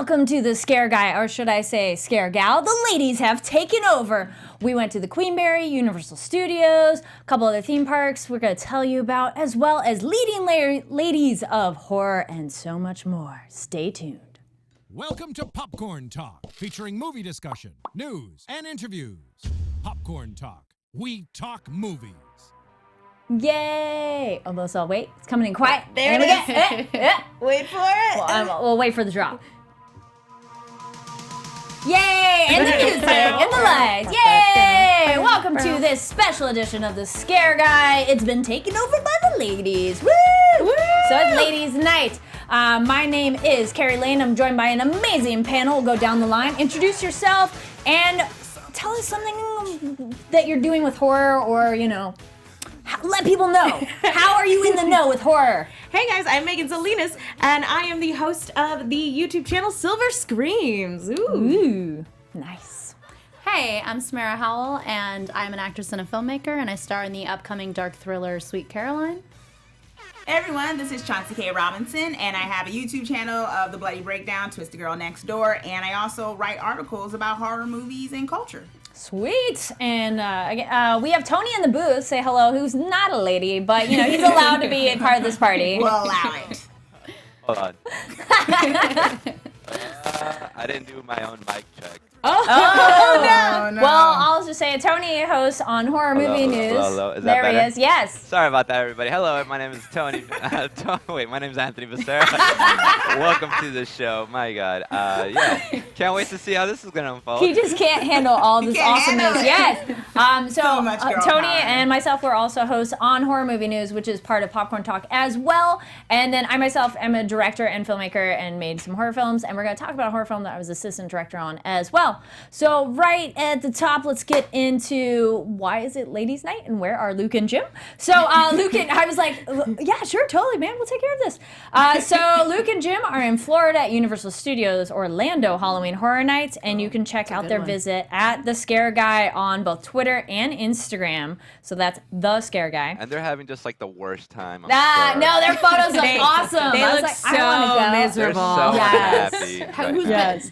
Welcome to the Scare Guy, or should I say Scare Gal. The ladies have taken over. We went to the Queenberry, Universal Studios, a couple other theme parks we're going to tell you about, as well as leading ladies of horror and so much more. Stay tuned. Welcome to Popcorn Talk, featuring movie discussion, news, and interviews. Popcorn Talk. We talk movies. Yay! Almost all wait. It's coming in quiet. There it is. Wait for it. We'll wait for the drop. Yay! And the music and the lights. Yay! Welcome to this special edition of the Scare Guy. It's been taken over by the ladies. Woo! Woo! So it's ladies' night. My name is Carrie Lane. I'm joined by an amazing panel. We'll go down the line. Introduce yourself and tell us something that you're doing with horror, or, you know, let people know. How are you in the know with horror? Hey guys, I'm Megan Salinas, and I am the host of the YouTube channel Silver Screams. Ooh, nice. Hey, I'm Summera Howell, and I'm an actress and a filmmaker, and I star in the upcoming dark thriller Sweet Caroline. Hey everyone, this is Chauncey K. Robinson, and I have a YouTube channel of The Bloody Breakdown, Twist the Girl Next Door, and I also write articles about horror movies and culture. Sweet. And we have Tony in the booth. Say hello, who's not a lady, but, you know, he's allowed to be a part of this party. We'll allow it. Hold on. I didn't do my own mic check. Oh, no. Well, I'll just say Tony hosts on Horror Movie News. Hello. Is that there better? he is. Yes. Sorry about that, everybody. Hello, my name is Tony. Wait, my name is Anthony Becerra. Welcome to the show. My God. Yeah. Can't wait to see how this is going to unfold. He just can't handle all this awesomeness. Yes. So much girl Tony power. and myself were also hosts on Horror Movie News, which is part of Popcorn Talk as well. And then I myself am a director and filmmaker and made some horror films. And we're going to talk about a horror film that I was assistant director on as well. So right at the top, let's get into why is it ladies' night and where are Luke and Jim? So Luke and I was like, yeah, sure, totally, man, we'll take care of this. So Luke and Jim are in Florida at Universal Studios Orlando Halloween Horror Nights, and you can check out their visit at the Scare Guy on both Twitter and Instagram. So that's the Scare Guy. And they're having just like the worst time. I'm sure. No, their photos look awesome. They I was look like, so I wanna go. miserable. They're so Yes. unhappy. Who's been?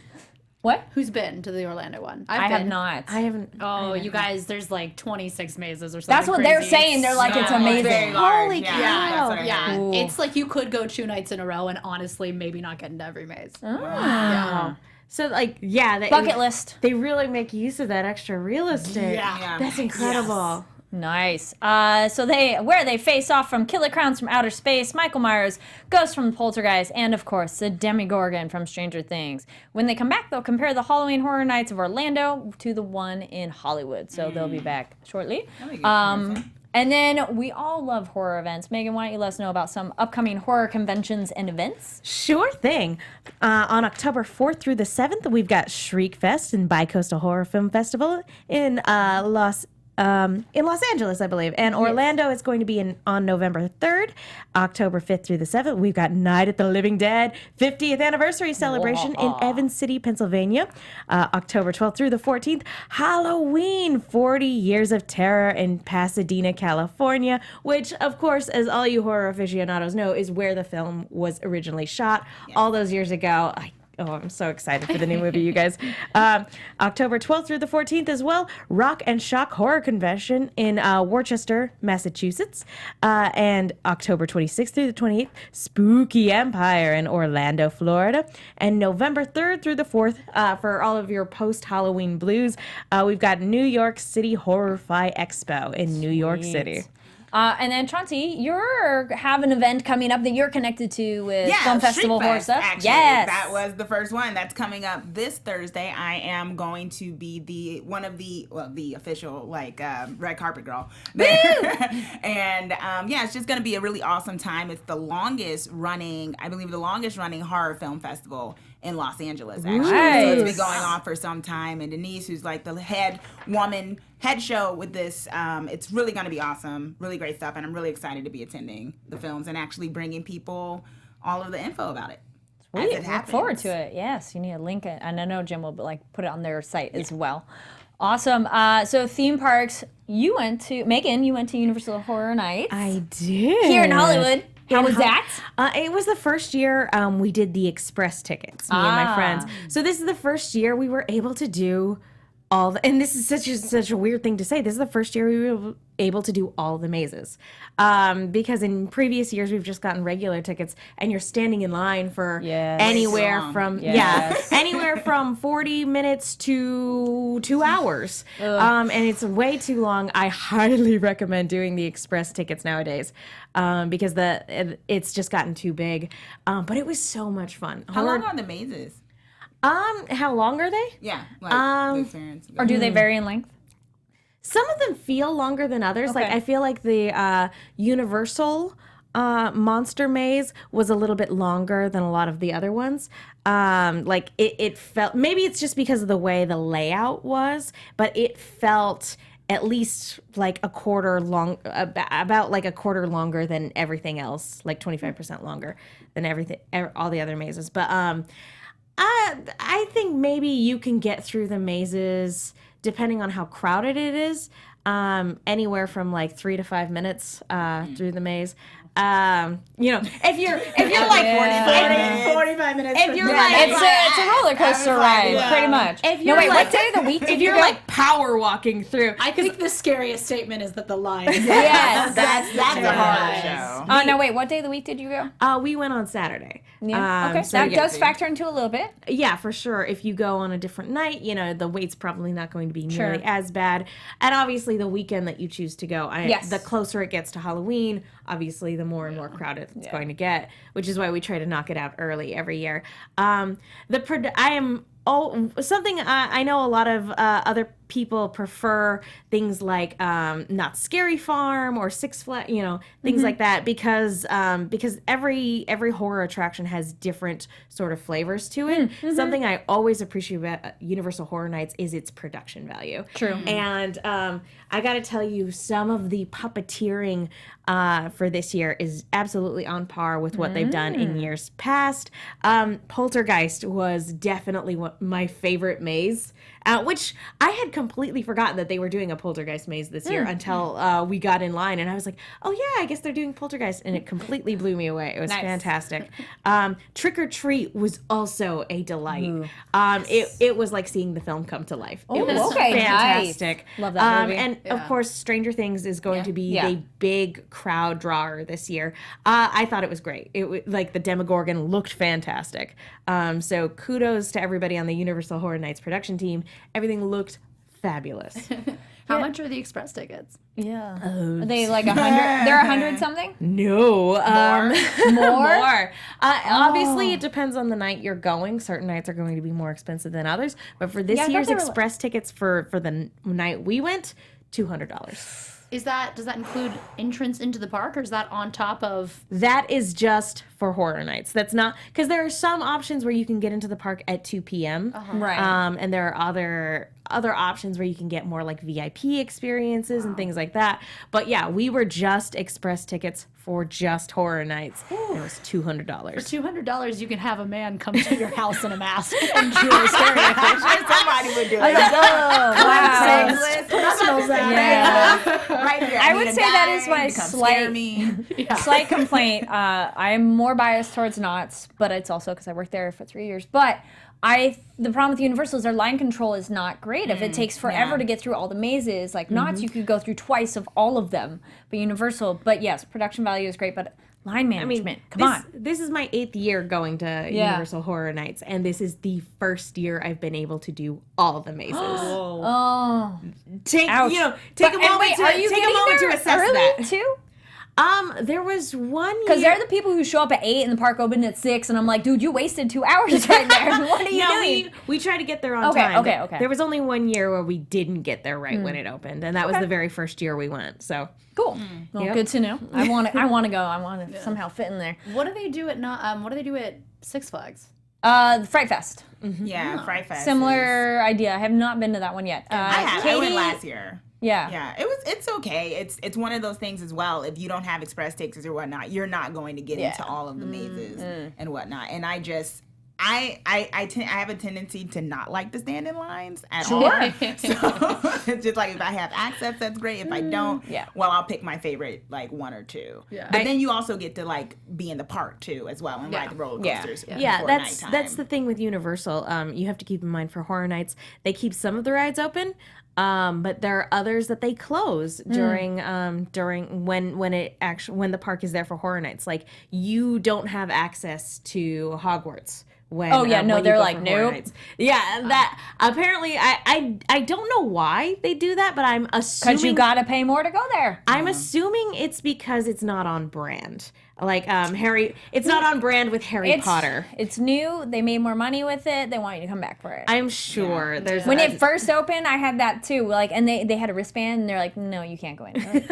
What? Who's been to the Orlando one? I have not. I haven't. Oh, you guys, there's like 26 mazes or something. That's what they're crazy. saying. They're like, it's amazing. Very large. Holy yeah, cow. that's what I Yeah, heard. Ooh. it's like you could go 2 nights in a row and honestly maybe not get into every maze. Oh. So, like, yeah. Bucket list. They really make use of that extra real estate. Yeah. That's incredible. Nice. So they face off from Killer Clowns from Outer Space, Michael Myers, Ghost from Poltergeist, and of course the Demogorgon from Stranger Things. When they come back, they'll compare the Halloween Horror Nights of Orlando to the one in Hollywood. So they'll be back shortly. And then we all love horror events. Megan, why don't you let us know about some upcoming horror conventions and events? Sure thing. On October 4th through the 7th, we've got Shriek Fest and Bi-Coastal Horror Film Festival in Los Angeles, I believe. And Orlando is going to be on November 3rd, October 5th through the 7th. We've got Night at the Living Dead 50th anniversary celebration in Evans City, Pennsylvania, October 12th through the 14th. Halloween 40 Years of Terror in Pasadena, California, which, of course, as all you horror aficionados know, is where the film was originally shot all those years ago. I'm so excited for the new movie, you guys. October 12th through the 14th as well, Rock and Shock Horror Convention in Worcester, Massachusetts. And October 26th through the 28th, Spooky Empire in Orlando, Florida. And November 3rd through the 4th, for all of your post-Halloween blues, we've got New York City Horror-Fi Expo in New York City. And then Chauncey, you have an event coming up that you're connected to with Film Festival Horror Stuff. Actually, yes, that was the first one that's coming up this Thursday. I am going to be the official red carpet girl there. And it's just going to be a really awesome time. It's the longest running horror film festival in Los Angeles, actually. Nice. So it's been going on for some time. And Denise, who's like the head show with this, it's really going to be awesome. Really great stuff. And I'm really excited to be attending the films and actually bringing people all of the info about it. Sweet. Look forward to it. Yes, you need a link, and I know Jim will put it on their site as well. Awesome. So theme parks, Megan, you went to Universal Horror Nights. I did. Here in Hollywood. How was that? It was the first year we did the express tickets, me and my friends. So this is the first year we were able to do and this is such a weird thing to say. This is the first year we were able to do all the mazes. Because in previous years we've just gotten regular tickets and you're standing in line for anywhere from anywhere from 40 minutes to 2 hours. And it's way too long. I highly recommend doing the express tickets nowadays. Because it's just gotten too big. But it was so much fun. How long are the mazes? How long are they? Yeah, like the experience. Or do they vary in length? Some of them feel longer than others. Okay. Like I feel like the Universal Monster Maze was a little bit longer than a lot of the other ones. Like it felt, maybe it's just because of the way the layout was, but it felt at least like a quarter long, about like a quarter longer than everything else, like 25% longer than all the other mazes. But I think maybe you can get through the mazes, depending on how crowded it is, anywhere from like 3 to 5 minutes through the maze. If you're like 45 minutes. If you're like, it's a roller coaster ride, pretty much. If you're what day of the week if you're like power walking through, I think the scariest statement is that the line. Yes, That's a horror show. no, wait, what day of the week did you go? we went on Saturday. Yeah. Okay, so that does factor into a little bit. Yeah, for sure. If you go on a different night, the wait's probably not going to be nearly as bad. And obviously the weekend that you choose to go, the closer it gets to Halloween, obviously the more and more crowded it's going to get, which is why we try to knock it out early every year. I know a lot of other people prefer things like Not Scary Farm or Six Flags, things like that, because every horror attraction has different sort of flavors to it. Something I always appreciate about Universal Horror Nights is its production value. True. And I got to tell you, some of the puppeteering for this year is absolutely on par with what they've done in years past. Poltergeist was definitely my favorite maze, which I had completely forgotten that they were doing a Poltergeist maze this year until we got in line, and I was like, oh yeah, I guess they're doing Poltergeist, and it completely blew me away. It was fantastic. Trick or Treat was also a delight. It was like seeing the film come to life. It was fantastic. Nice. Love that movie. And of course, Stranger Things is going to be a big crowd drawer this year. I thought it was great. Like the Demogorgon looked fantastic. So kudos to everybody on the Universal Horror Nights production team. Everything looked fabulous. How much are the express tickets? Yeah. Are they like 100? They're 100 something? No. More? Obviously, it depends on the night you're going. Certain nights are going to be more expensive than others. But for this year's express tickets for the night we went, $200. Does that include entrance into the park, or is that on top of? That is just for horror nights. That's not, because there are some options where you can get into the park at 2 p.m. Right. And there are other options where you can get more like VIP experiences and things like that. But yeah, we were just express tickets for just horror nights. It was $200. For $200, you can have a man come to your house in a mask and truly scare you. I'm sure somebody would do it. Right here. I would say that is my slight complaint. I am more biased towards Knott's, but it's also because I worked there for 3 years. But the problem with Universal is their line control is not great. If it takes forever to get through all the mazes, like Knott's, you could go through twice of all of them. But Universal, yes, production value is great, but line management, come on. This is my 8th year going to Universal Horror Nights, and this is the first year I've been able to do all the mazes. Take a moment to assess early that. Too? There was one year. Because they're the people who show up at 8 and the park opened at 6, and I'm like, dude, you wasted 2 hours right there. What are you doing? We tried to get there on time. Okay. There was only one year where we didn't get there right when it opened, and that was the very first year we went. So cool. Well, good to know. I want to go. I want to somehow fit in there. What do they do at Six Flags? Fright Fest. Yeah, Fright Fest. Similar idea. I have not been to that one yet. I went last year. Yeah. It's okay. It's one of those things as well. If you don't have express tickets or whatnot, you're not going to get into all of the mazes and whatnot. And I have a tendency to not like to stand in lines at all. So it's just like if I have access, that's great. If I don't, well, I'll pick my favorite like one or two. Yeah. But then you also get to like be in the park too as well and ride the roller coasters. Yeah, that's the thing with Universal. You have to keep in mind for Horror Nights, they keep some of the rides open. But there are others that they close during when the park is there for Horror Nights. Like you don't have access to Hogwarts. When, they're like, nope. Yeah, that apparently I don't know why they do that, but I'm assuming because you gotta pay more to go there. I'm assuming it's because it's not on brand. Like it's not on brand with Harry Potter. It's new. They made more money with it. They want you to come back for it. I'm sure. There's when it first opened, I had that too. Like, and they had a wristband, and they're like, no, you can't go in.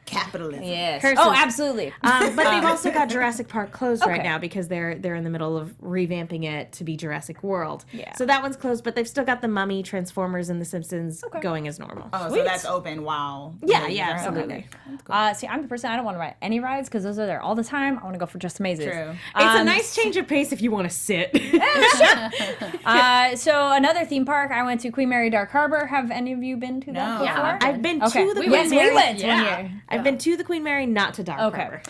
Capitalism. Yes. Oh, absolutely. But they've also got Jurassic Park closed right now because they're in the middle of revamping it to be Jurassic World. Yeah. So that one's closed, but they've still got the Mummy, Transformers, and The Simpsons going as normal. Oh, so that's open while. Yeah, absolutely. Cool. See, I'm the person, I don't want to ride any rides because those are there all the time. I want to go for just mazes. True. It's a nice change of pace if you want to sit. So another theme park, I went to Queen Mary Dark Harbor. Have any of you been to that before? Yeah, I've been to the Queen Mary. Yes, we went 1 year. I've been to the Queen Mary, not to Dark Harbor.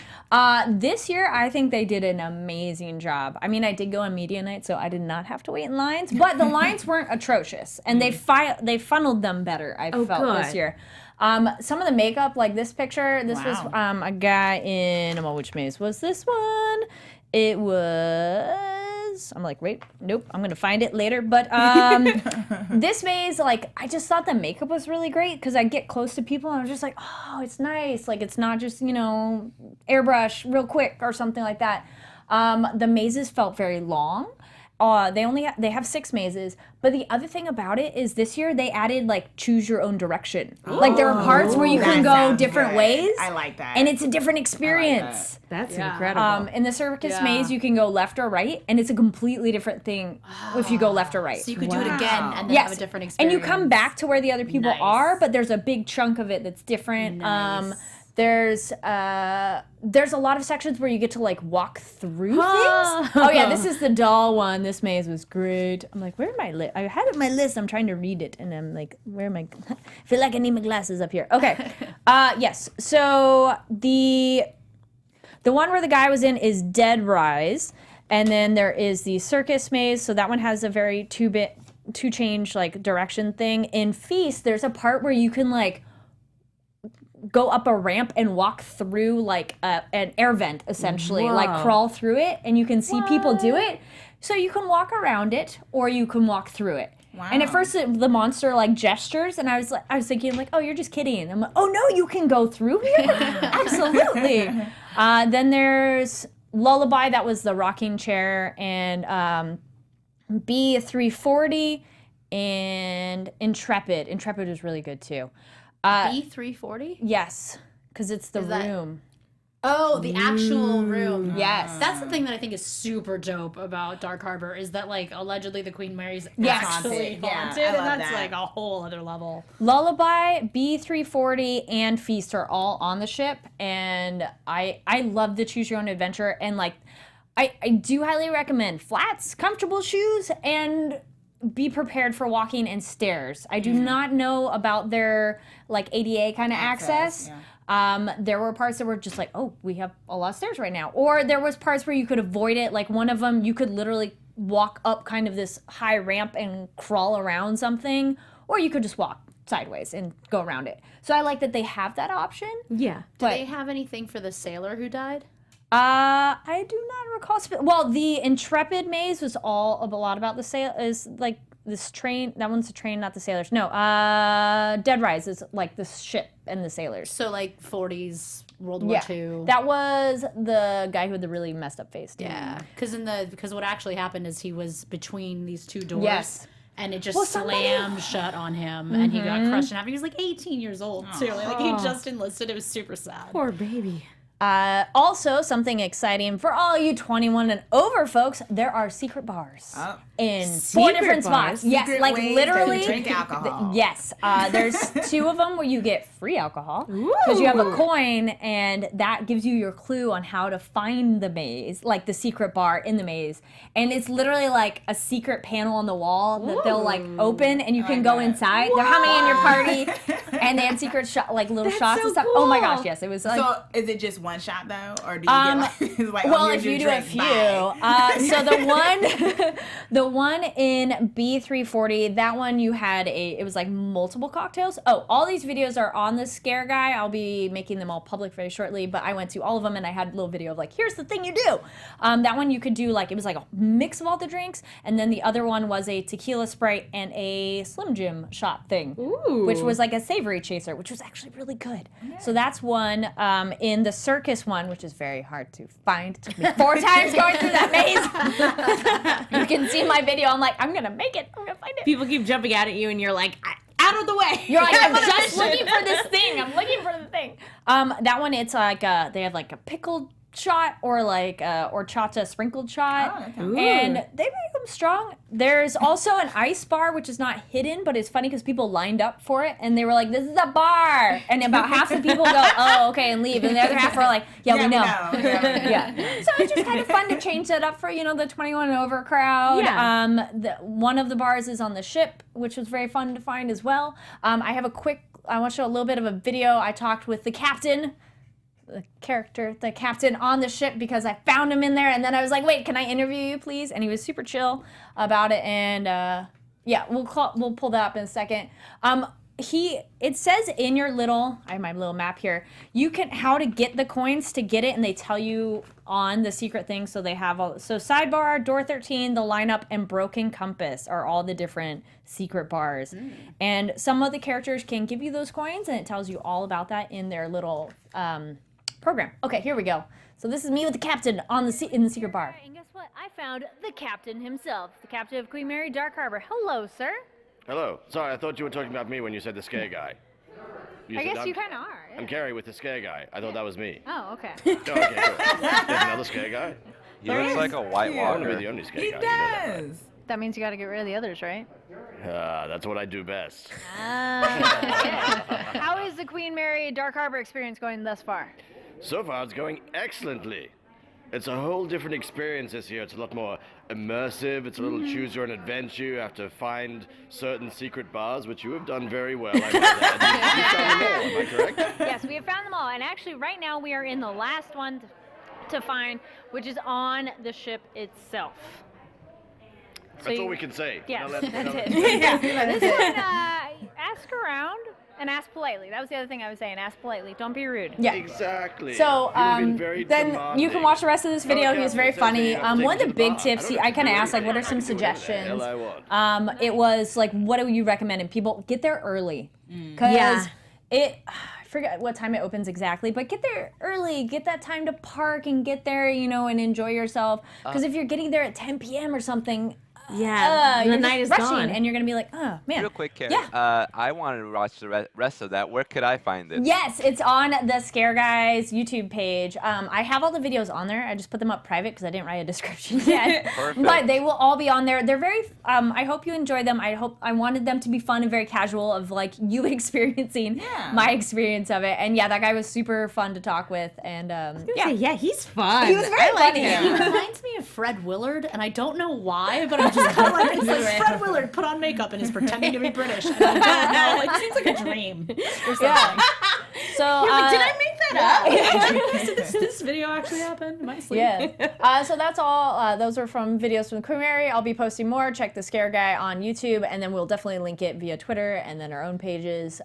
This year, I think they did an amazing job. I mean, I did go on media night, so I did not have to wait in lines, but the lines weren't atrocious, and they funneled them better, I felt, this year. Some of the makeup, like this picture, this was a guy in, which maze was this one? It was, I'm like, wait, nope, I'm going to find it later. But this maze, like, I just thought the makeup was really great because I get close to people and I was just like, oh, it's nice. Like, it's not just, airbrush real quick or something like that. The mazes felt very long. They have 6 mazes, but the other thing about it is this year they added like choose your own direction. Like there are parts where you can go different ways. I like that, and it's a different experience. That's incredible. In the circus maze, you can go left or right, and it's a completely different thing if you go left or right. So you could do it again and then have a different experience. And you come back to where the other people are, but there's a big chunk of it that's different. Nice. There's a lot of sections where you get to like walk through things. Oh yeah, this is the doll one. This maze was great. I'm like, where am I? I had it on my list. I'm trying to read it, and I'm like, where am I? I feel like I need my glasses up here. Okay. Yes. So the one where the guy was in is Dead Rise, and then there is the circus maze. So that one has a very two change like direction thing. In Feast, there's a part where you can like go up a ramp and walk through like an air vent, essentially. Like crawl through it, and you can see people do it. So you can walk around it or you can walk through it. Wow. And at first the monster like gestures, and I was thinking like, oh, you're just kidding. I'm like, oh no, you can go through here. Absolutely. Then there's Lullaby, that was the rocking chair, and B340 and Intrepid. Intrepid is really good too. B340? Yes, because it's the room. Oh, the actual room. Yes. That's the thing that I think is super dope about Dark Harbor is that, like, allegedly the Queen Mary's actually haunted, and that's, like, a whole other level. Lullaby, B340, and Feast are all on the ship, and I love the Choose Your Own Adventure, and, like, I do highly recommend flats, comfortable shoes, and be prepared for walking and stairs. I do not know about their like ADA kind of access. There were parts that were just like, oh, we have a lot of stairs right now. Or there was parts where you could avoid it. Like one of them, you could literally walk up kind of this high ramp and crawl around something. Or you could just walk sideways and go around it. So I like that they have that option. Yeah. Do they have anything for the sailor who died? I do not recall. Well, the Intrepid maze was a lot about the sail. Is like this train. That one's a train, not the sailors. No. Dead Rise is like the ship and the sailors. So like 40s World War II. That was the guy who had the really messed up face. Yeah. Because what actually happened is he was between these two doors. Yes. And it just slammed shut on him, and he got crushed in half. He was like 18 years old too. Like he just enlisted. It was super sad. Poor baby. Also, something exciting for all you 21 and over folks, there are secret bars in 4 different spots. Yes, Secret like ways literally. to drink alcohol. Yes, there's 2 of them where you get free alcohol because you have a coin, and that gives you your clue on how to find the maze, like the secret bar in the maze. And it's literally like a secret panel on the wall that they'll like open, and you can go inside. They're humming in your party, and they had secret like little shots and stuff. cool. Oh my gosh, yes, it was like. So is it just one shot though, or do you get like, it's like Well, here's if your you do a drink, few, bye. so the one in B340, that one you had it was like multiple cocktails. Oh, all these videos are on the Scare Guy. I'll be making them all public very shortly, but I went to all of them and I had a little video of like, here's the thing you do. That one you could do like, it was like a mix of all the drinks, and then the other one was a tequila Sprite and a Slim Jim shot thing, which was like a savory chaser, which was actually really good. So that's one. In the circus one, which is very hard to find. It took me 4 times going through that maze. You can see my video. I'm like, I'm going to make it. I'm going to find it. People keep jumping out at you, and you're like, out of the way. You're like, I'm just looking for this thing. I'm looking for the thing. That one, it's like, they have like a pickled shot or like horchata sprinkled shot, and they make them strong. There's also an ice bar, which is not hidden, but it's funny because people lined up for it, and they were like, this is a bar, and about half the people go, oh, okay, and leave, and the other half were like, yeah, we know. Yeah. So it's just kind of fun to change that up for, the 21 and over crowd. Yeah. One of the bars is on the ship, which was very fun to find as well. I want to show a little bit of a video. I talked with the captain, the captain on the ship, because I found him in there, and then I was like, wait, can I interview you please? And he was super chill about it, and we'll pull that up in a second. It says in your I have my little map here, how to get the coins to get it, and they tell you on the secret thing. So they have sidebar, door 13, the lineup, and broken compass are all the different secret bars. And some of the characters can give you those coins, and it tells you all about that in their little program. Okay, here we go. So this is me with the captain in the secret bar. And guess what? I found the captain himself, the captain of Queen Mary Dark Harbor. Hello, sir. Hello. Sorry, I thought you were talking about me when you said the Scare Guy. I guess you kind of are. Yeah. I'm Carrie with the Scare Guy. I thought that was me. Oh, okay. Oh, okay, cool. There's another Scare Guy? He looks like a White I want to be Walker. the only Scare He Guy. You know that, right? does. That means you got to get rid of the others, right? That's what I do best. How is the Queen Mary Dark Harbor experience going thus far? So far, it's going excellently. It's a whole different experience this year. It's a lot more immersive. It's a little choose your own adventure. You have to find certain secret bars, which you have done very well. I know that. You found them all, am I correct? Yes, we have found them all. And actually, right now, we are in the last one to find, which is on the ship itself. That's all we can say. Yes, Now that's it. let's- This one, ask around and ask politely. That was the other thing I was saying. Ask politely. Don't be rude. Yeah. Exactly. So You've been very then you demanding. can watch the rest of this video. Okay, He was very so funny. you have to One of take the it to the big bar. tips, I don't I have to kind of do asked like, what are anything. some I can do whatever the suggestions? hell I want. It was like, what do you recommend? And people get there early, because I forget what time it opens exactly, but get there early. Get that time to park and get there, and enjoy yourself. Because if you're getting there at 10 p.m. or something. The you're night is just rushing, gone. and you're gonna be like, oh man. Real quick, Carrie. Yeah. I wanted to watch the rest of that. Where could I find it? Yes, it's on the Scare Guys YouTube page. I have all the videos on there. I just put them up private because I didn't write a description yet. Perfect. But they will all be on there. They're very. I hope you enjoy them. I wanted them to be fun and very casual, of like you experiencing my experience of it. And yeah, that guy was super fun to talk with. And Yeah, he's fun. he was very funny. He reminds me of Fred Willard, and I don't know why, but I'm just kind of like, it's like Fred Willard put on makeup and is pretending to be British. And I don't know, like, it seems like a dream or something. Yeah. So Did I make that up? Did this video actually happen? Am I asleep? Yeah. So that's all. Those are from videos from Queen Mary. I'll be posting more. Check the Scare Guy on YouTube, and then we'll definitely link it via Twitter and then our own pages.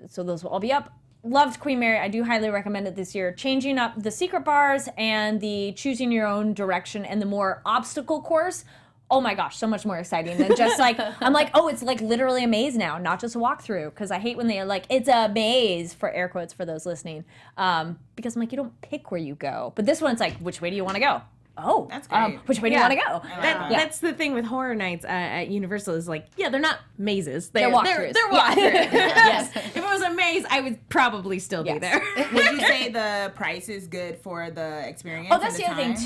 So those will all be up. Loved Queen Mary. I do highly recommend it this year. Changing up the secret bars and the choosing your own direction and the more obstacle course. Oh my gosh, so much more exciting than just like, I'm like, oh, it's like literally a maze now, not just a walkthrough. Because I hate when they are like, it's a maze, for air quotes for those listening. Because I'm like, you don't pick where you go. But this one's like, which way do you want to go? Oh, That's great. Which way do you want to go? That's the thing with horror nights at Universal is like, they're not mazes. They're walkthroughs. They're walkthroughs. Yes. If it was was a maze, I would probably still be there. Would you say the price is good for the experience? Oh, that's and the other thing time?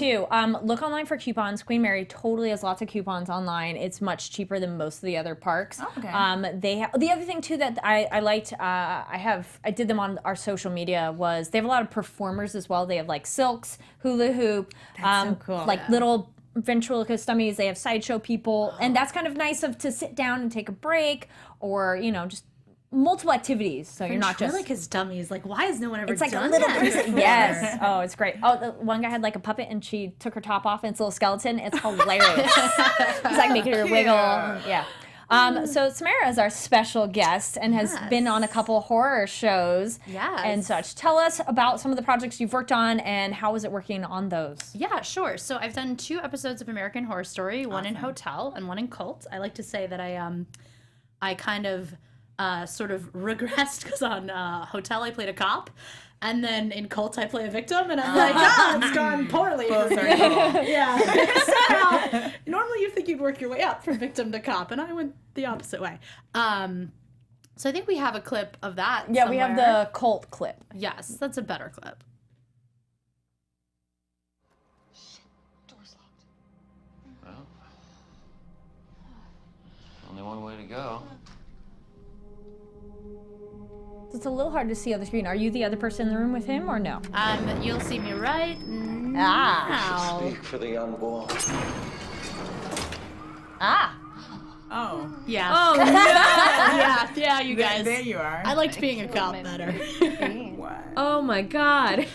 too. Look online for coupons. Queen Mary totally has lots of coupons online. It's much cheaper than most of the other parks. Oh, okay. The other thing too that I liked. I did them on our social media. Was they have a lot of performers as well. They have like silks, hula hoop, so cool. like little ventriloquist dummies. They have sideshow people, and that's kind of nice to sit down and take a break, or just multiple activities. So you're not just ventriloquist dummies. Like, why has no one ever it's like done a little that person. before? Yes. Oh, it's great. Oh, the one guy had like a puppet and she took her top off and it's a little skeleton. It's hilarious. He's like making her wiggle. Yeah. So Summera is our special guest and has been on a couple horror shows and such. Tell us about some of the projects you've worked on and how was it working on those? Yeah, sure. So I've done 2 episodes of American Horror Story, one in Hotel and one in Cult. I like to say that I kind of sort of regressed because on Hotel I played a cop, and then in Cult I play a victim, and I'm like, it's gone poorly. Yeah. So, normally you think you'd work your way up from victim to cop, and I went the opposite way. So I think we have a clip of that. Yeah, we have the Cult clip. Yes, that's a better clip. Door's locked. Well, only one way to go. It's a little hard to see on the screen. Are you the other person in the room with him or no? You'll see me right now. Speak for the unborn. Oh. Yeah. Oh, no. Yeah, you guys. There you are. I liked being a cop better. What? Oh, my God.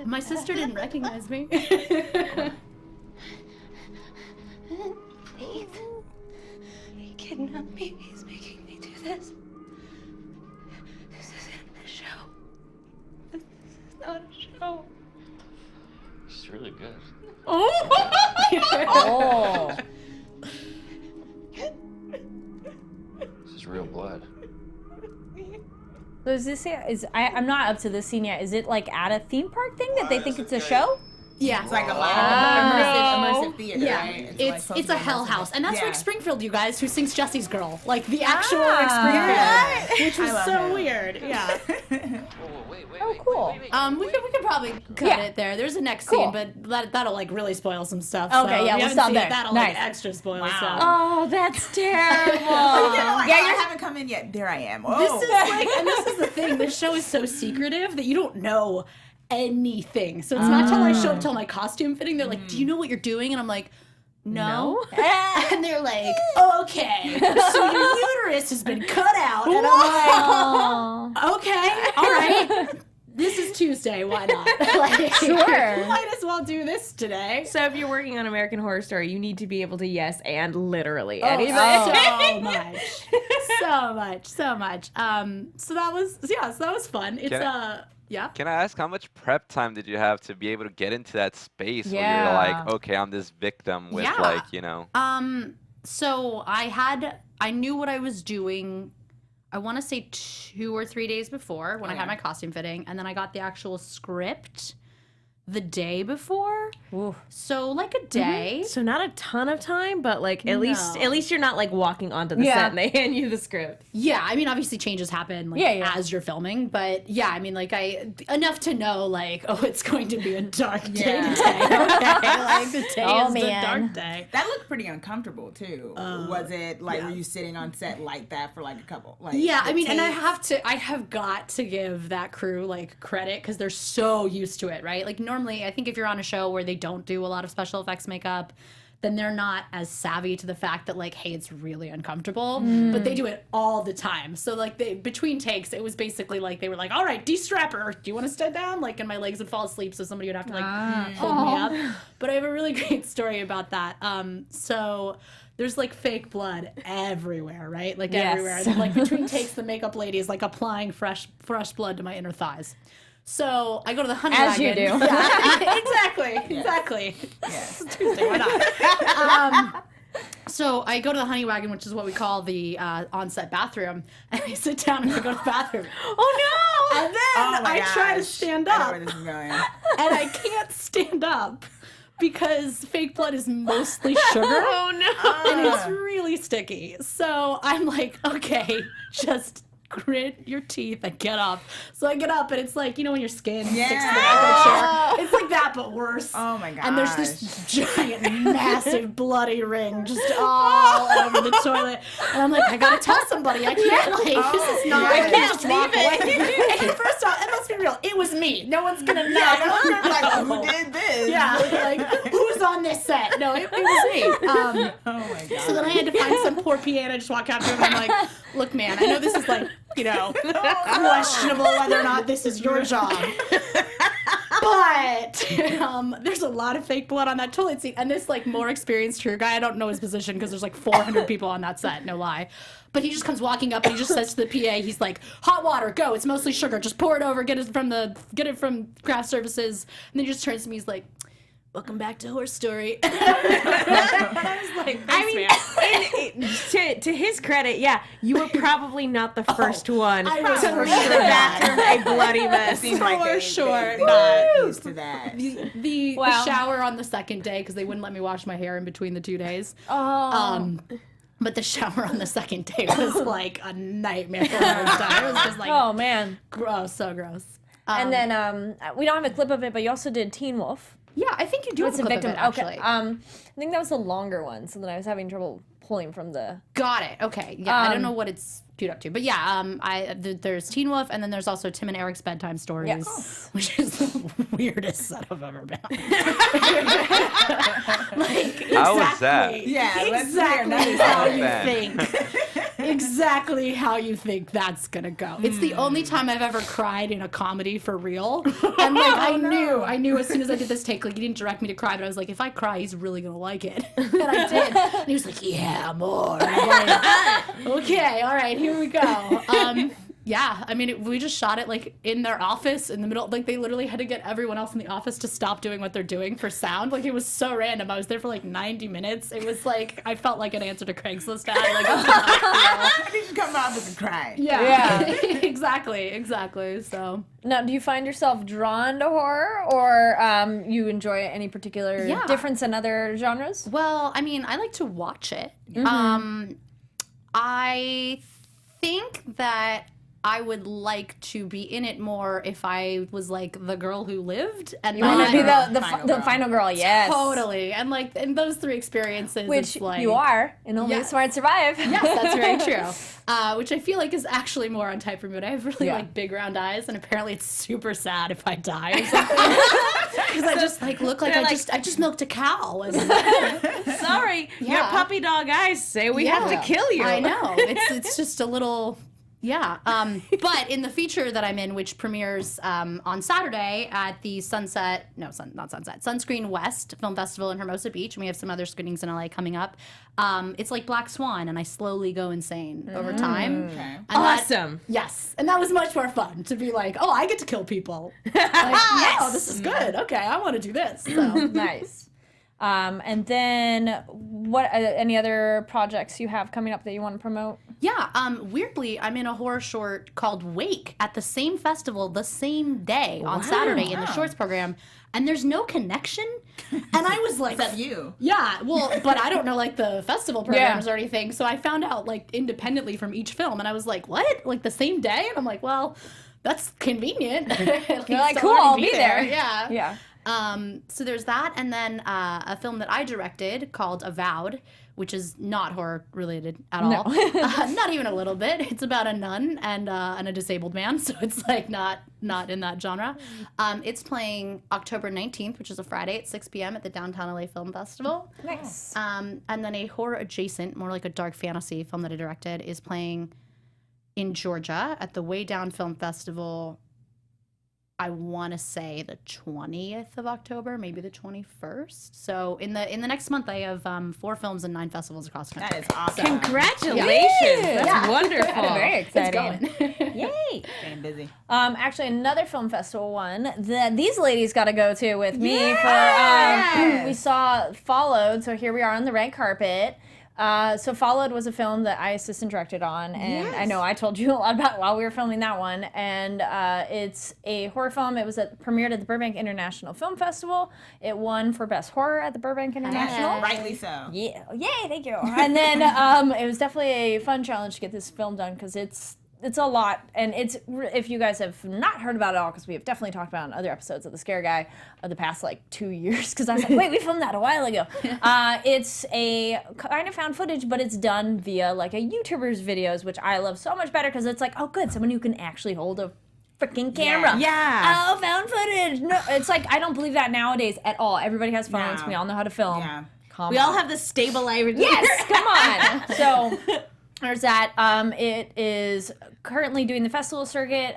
My sister didn't recognize me. Please. He kidnapped me. He's making me do this. This isn't a show. This is not a show. She's really good. Oh. This is real blood. So is this I'm not up to this scene yet. Is it like at a theme park thing that they think it's a show? Yeah. It's like a live immersive theater, Yeah, right? it's a hell house, and that's Yeah. Rick Springfield, you guys, who sings Jesse's Girl, like the actual Rick Springfield, which was so him. weird. Yeah. Oh, cool. We could probably cut it there. There's a next Cool. scene, but that'll like really spoil some stuff. Okay, so yeah, if you we'll haven't stop seen there. it, that'll Nice. like extra spoil Wow. stuff. Oh, that's terrible. I haven't come in yet. There I am. Oh. This is like, and this is the thing. This show is so secretive that you don't know anything. So it's not till I show up till my costume fitting. They're like, "Do you know what you're doing?" And I'm like, "No." And they're like, "Okay, so your uterus has been cut out." And I'm like, "Okay, all right." This is Tuesday. Why not? Like, Sure. Might as well do this today. So if you're working on American Horror Story, you need to be able to yes and literally Oh, anything. so much. So that was fun. It's yeah. Can I ask how much prep time did you have to be able to get into that space where Yeah. you're like, okay, I'm this victim with So I knew what I was doing. I want to say 2 or 3 days before when I had my costume fitting, and then I got the actual script the day before. Ooh. So like a day. So not a ton of time, but like at least you're not like walking onto the Yeah. set and they hand you the script. Yeah, I mean, obviously changes happen like as you're filming, but yeah, I mean, like enough to know like, oh, it's going to be a dark day today. Okay, like the day is the dark day. That looked pretty uncomfortable too. Was it like were you sitting on set like that for like a couple? Like Yeah, I mean, and I takes? have got to give that crew like credit because they're so used to it, right? Like normally, I think if you're on a show where they don't do a lot of special effects makeup, then they're not as savvy to the fact that like, hey, it's really uncomfortable, but they do it all the time. So like between takes, it was basically like they were like, all right, de-strap her. Do you want to stand down? Like, and my legs would fall asleep, so somebody would have to like hold me up. But I have a really great story about that. So there's like fake blood everywhere, right? Like everywhere. And then, like between takes, the makeup lady is like applying fresh blood to my inner thighs. So I go to the honey wagon. As you do. Yeah, exactly. Yes. It's Tuesday, why not? So I go to the honey wagon, which is what we call the on-set bathroom, and I sit down and I go to the bathroom. Oh no! And then I try to stand I know up, where this is going. and I can't stand up because fake blood is mostly sugar. Oh no! And it's really sticky. So I'm like, okay, just grit your teeth and get up. So I get up and it's like, you know when your skin sticks to the back of the chair? It's like that but worse. Oh my gosh. And there's this giant, massive, bloody ring just all over the toilet. And I'm like, I gotta tell somebody. I can't, like, this is not, I can't just walk away. And first off, and let's be real, it was me. No one's gonna know. Yeah, no one's gonna be like, who did this? Yeah, like, who's on this set? No, it was me. Oh my god. So then I had to find some poor PA and I just walk out to him and I'm like, look, man, I know this is like, you know, questionable whether or not this is your job. But there's a lot of fake blood on that toilet seat. And this, like, more experienced tour guy, I don't know his position because there's like 400 people on that set, no lie. But he just comes walking up and he just says to the PA, he's like, hot water, go, it's mostly sugar. Just pour it over, get it from craft services. And then he just turns to me, he's like, welcome back to Horse Story. And I was like, thanks, man. To his credit, yeah, you were probably not the first one I was to for leave sure the bathroom a bloody mess. Seems like For they sure. not used to that. The shower on the second day, because they wouldn't let me wash my hair in between the 2 days. But the shower on the second day was like a nightmare for the first time. It was just like, Oh man. gross, so gross. And then we don't have a clip of it, but you also did Teen Wolf. Yeah, I think you do have It's a a clip victim. of it, actually. Okay. I think that was the longer one, so then I was having trouble pulling from the. Got it. Okay. Yeah, I don't know what it's queued up to, but yeah, there's Teen Wolf, and then there's also Tim and Eric's bedtime stories, which is the weirdest set I've ever been on. How was that? Yeah, let's Exactly hear how I'm a you fan. think. Exactly how you think that's gonna go. It's the only time I've ever cried in a comedy for real. And like I knew as soon as I did this take, like he didn't direct me to cry, but I was like, if I cry, he's really gonna like it. And I did. And he was like, yeah, more. And I'm like, okay, all right, here we go. Yeah, I mean, we just shot it like in their office in the middle. Like they literally had to get everyone else in the office to stop doing what they're doing for sound. Like it was so random. I was there for like 90 minutes. It was like I felt like an answer to Craigslist ad. Like I need to come out and cry. yeah. exactly. So Now, do you find yourself drawn to horror, or you enjoy any particular difference in other genres? well, I mean, I like to watch it. I think that I would like to be in it more if I was like the girl who lived and You want to be the Final final girl, yes. totally. And like in those three experiences, Which it's like, you are, and only Yes. smart survive. Yes, that's very true. Which I feel like is actually more on type for me. But I have really like big round eyes, and apparently it's super sad if I die or something. Because I just like look like I just milked a cow. And, Sorry, your puppy dog eyes say we have to kill you. I know. It's just a little. Yeah, but in the feature that I'm in, which premieres on Saturday at the Sunscreen West Film Festival in Hermosa Beach, and we have some other screenings in LA coming up. It's like Black Swan, and I slowly go insane over time. Okay. And Awesome. yes, and that was much more fun to be like, oh, I get to kill people. Like, yes, this is good. Okay, I want to do this. So. Nice. And then, what any other projects you have coming up that you want to promote? Yeah, weirdly, I'm in a horror short called Wake at the same festival the same day on Saturday in the shorts program, and there's no connection. And I was like, Except you. yeah, well, but I don't know like the festival programs or anything, so I found out like independently from each film, and I was like, what? Like the same day? And I'm like, well, that's convenient. You're like, cool, I'll be there. Yeah. Yeah. So there's that, and then a film that I directed called Avowed, which is not horror related at all. Not even a little bit. It's about a nun and a disabled man, so it's like not in that genre. It's playing October 19th, which is a Friday at 6 p.m. at the Downtown LA Film Festival. Nice. And then a horror adjacent, more like a dark fantasy film that I directed, is playing in Georgia at the Way Down Film Festival. I want to say the 20th of October, maybe the 21st. So in the next month, I have 4 films and 9 festivals across the country. That is awesome. Congratulations. That's wonderful. Very exciting. It's going. Yay. Staying busy. Actually, another film festival one that these ladies got to go to with me for. We saw Followed, so here we are on the red carpet. So Followed was a film that I assistant directed on, and I know I told you a lot about it while we were filming that one. And it's a horror film. It was premiered at the Burbank International Film Festival. It won for Best Horror at the Burbank International. Rightly so. Yeah, yay, thank you. And then it was definitely a fun challenge to get this film done because it's it's a lot, and if you guys have not heard about it all, because we have definitely talked about it in other episodes of the Scare Guy of the past like 2 years, because I was like, wait, we filmed that a while ago. It's a kind of found footage, but it's done via like a YouTuber's videos, which I love so much better because it's like, oh good, someone who can actually hold a freaking camera. Yeah. Oh, found footage. No, it's like, I don't believe that nowadays at all. Everybody has phones. No. We all know how to film. Yeah. Come We on. all have the stabilizer. Yes, come on. So there's that. It is currently doing the festival circuit.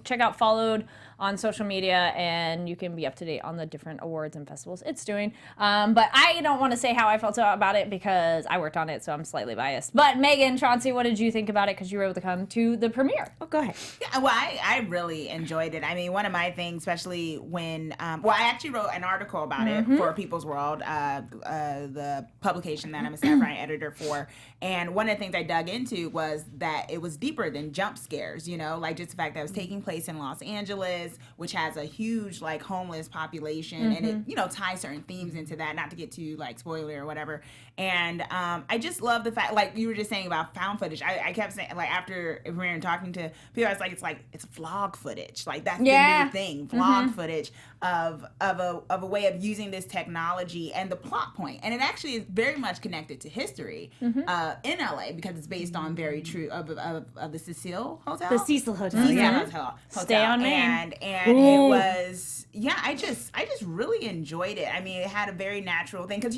Check out Followed on social media, and you can be up to date on the different awards and festivals it's doing. But I don't want to say how I felt about it because I worked on it, so I'm slightly biased. But Megan, Chauncey, what did you think about it? Because you were able to come to the premiere. Oh, go ahead. Yeah, well, I really enjoyed it. I mean, one of my things, especially when, I actually wrote an article about it for People's World, the publication that I'm a staff writing editor for. And one of the things I dug into was that it was deeper than jump scares, like just the fact that it was taking place in Los Angeles, which has a huge like homeless population, and it ties certain themes into that. Not to get too like spoiler or whatever. And I just love the fact, like you were just saying about found footage. I kept saying, like, after we were talking to people, I was like it's vlog footage. Like that's the new thing, vlog footage of a way of using this technology and the plot point. And it actually is very much connected to history in LA because it's based on very true of the Cecil Hotel. The Cecil Hotel. Cecil Yeah. Hotel. Stay on Main. And it was, I just really enjoyed it. I mean, it had a very natural thing because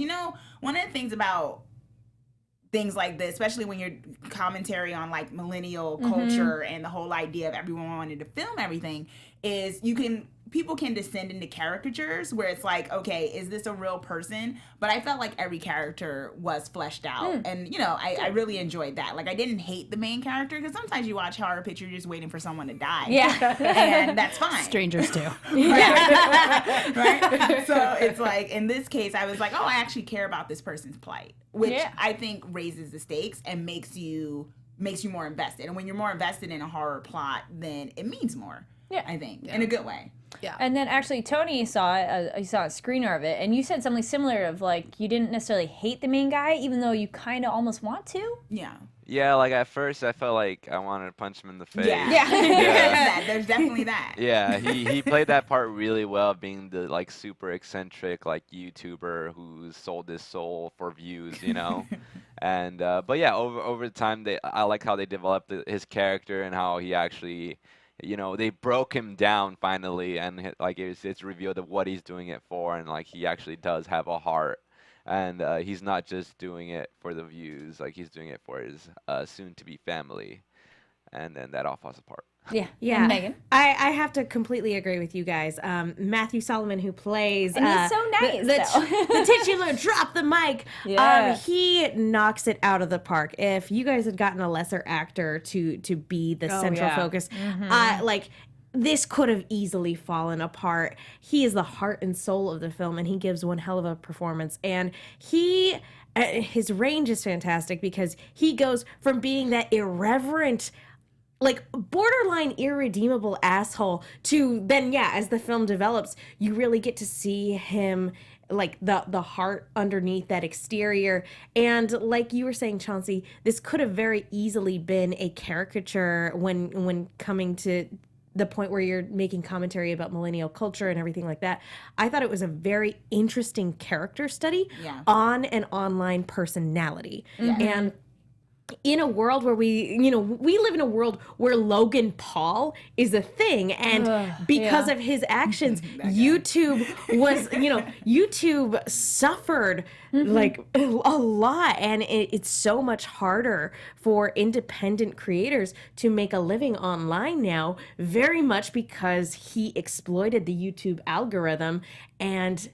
one of the things about things like this, especially when you're commentary on like millennial culture and the whole idea of everyone wanting to film everything, is people can descend into caricatures where it's like, okay, is this a real person? But I felt like every character was fleshed out. And, I really enjoyed that. Like, I didn't hate the main character because sometimes you watch horror pictures, you're just waiting for someone to die. Yeah. And that's fine. Strangers too. Right? So it's like, in this case, I was like, oh, I actually care about this person's plight, which I think raises the stakes and makes you more invested. And when you're more invested in a horror plot, then it means more. Yeah. I think. In a good way. Yeah. And then actually Tony saw it, he saw a screener of it, and you said something similar of like you didn't necessarily hate the main guy, even though you kind of almost want to. Yeah. Yeah, like at first I felt like I wanted to punch him in the face. Yeah. There's definitely that. Yeah, he played that part really well, being the like super eccentric like YouTuber who sold his soul for views, And but yeah, over time I like how they developed his character and how he actually, they broke him down finally, and like it's revealed of what he's doing it for, and like he actually does have a heart. And he's not just doing it for the views, like he's doing it for his soon-to-be family. And then that all falls apart. Yeah. Yeah. And Megan? I have to completely agree with you guys. Matthew Solomon, who plays... And he's so nice, the titular drop the mic. Yeah. He knocks it out of the park. If you guys had gotten a lesser actor to be the central focus, this could have easily fallen apart. He is the heart and soul of the film, and he gives one hell of a performance. And his range is fantastic because he goes from being that irreverent, like borderline irredeemable asshole to then, as the film develops, you really get to see him like the heart underneath that exterior. And like you were saying, Chauncey, this could have very easily been a caricature when coming to the point where you're making commentary about millennial culture and everything like that. I thought it was a very interesting character study on an online personality. And in a world where we live in a world where Logan Paul is a thing, and because of his actions, YouTube was, YouTube suffered like a lot, and it's so much harder for independent creators to make a living online now, very much because he exploited the YouTube algorithm. And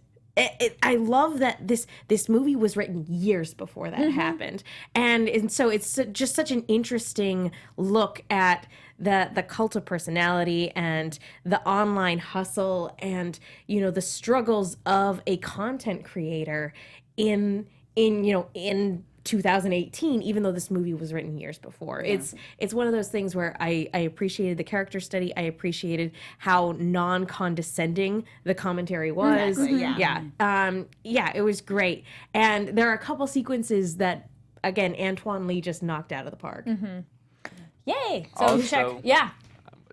I love that this movie was written years before that happened, and so it's just such an interesting look at the cult of personality and the online hustle and the struggles of a content creator in 2018, even though this movie was written years before. It's one of those things where I appreciated the character study. I appreciated how non-condescending the commentary was. It was great. And there are a couple sequences that, again, Antoine Lee just knocked out of the park. Yay! So Also, check. Yeah.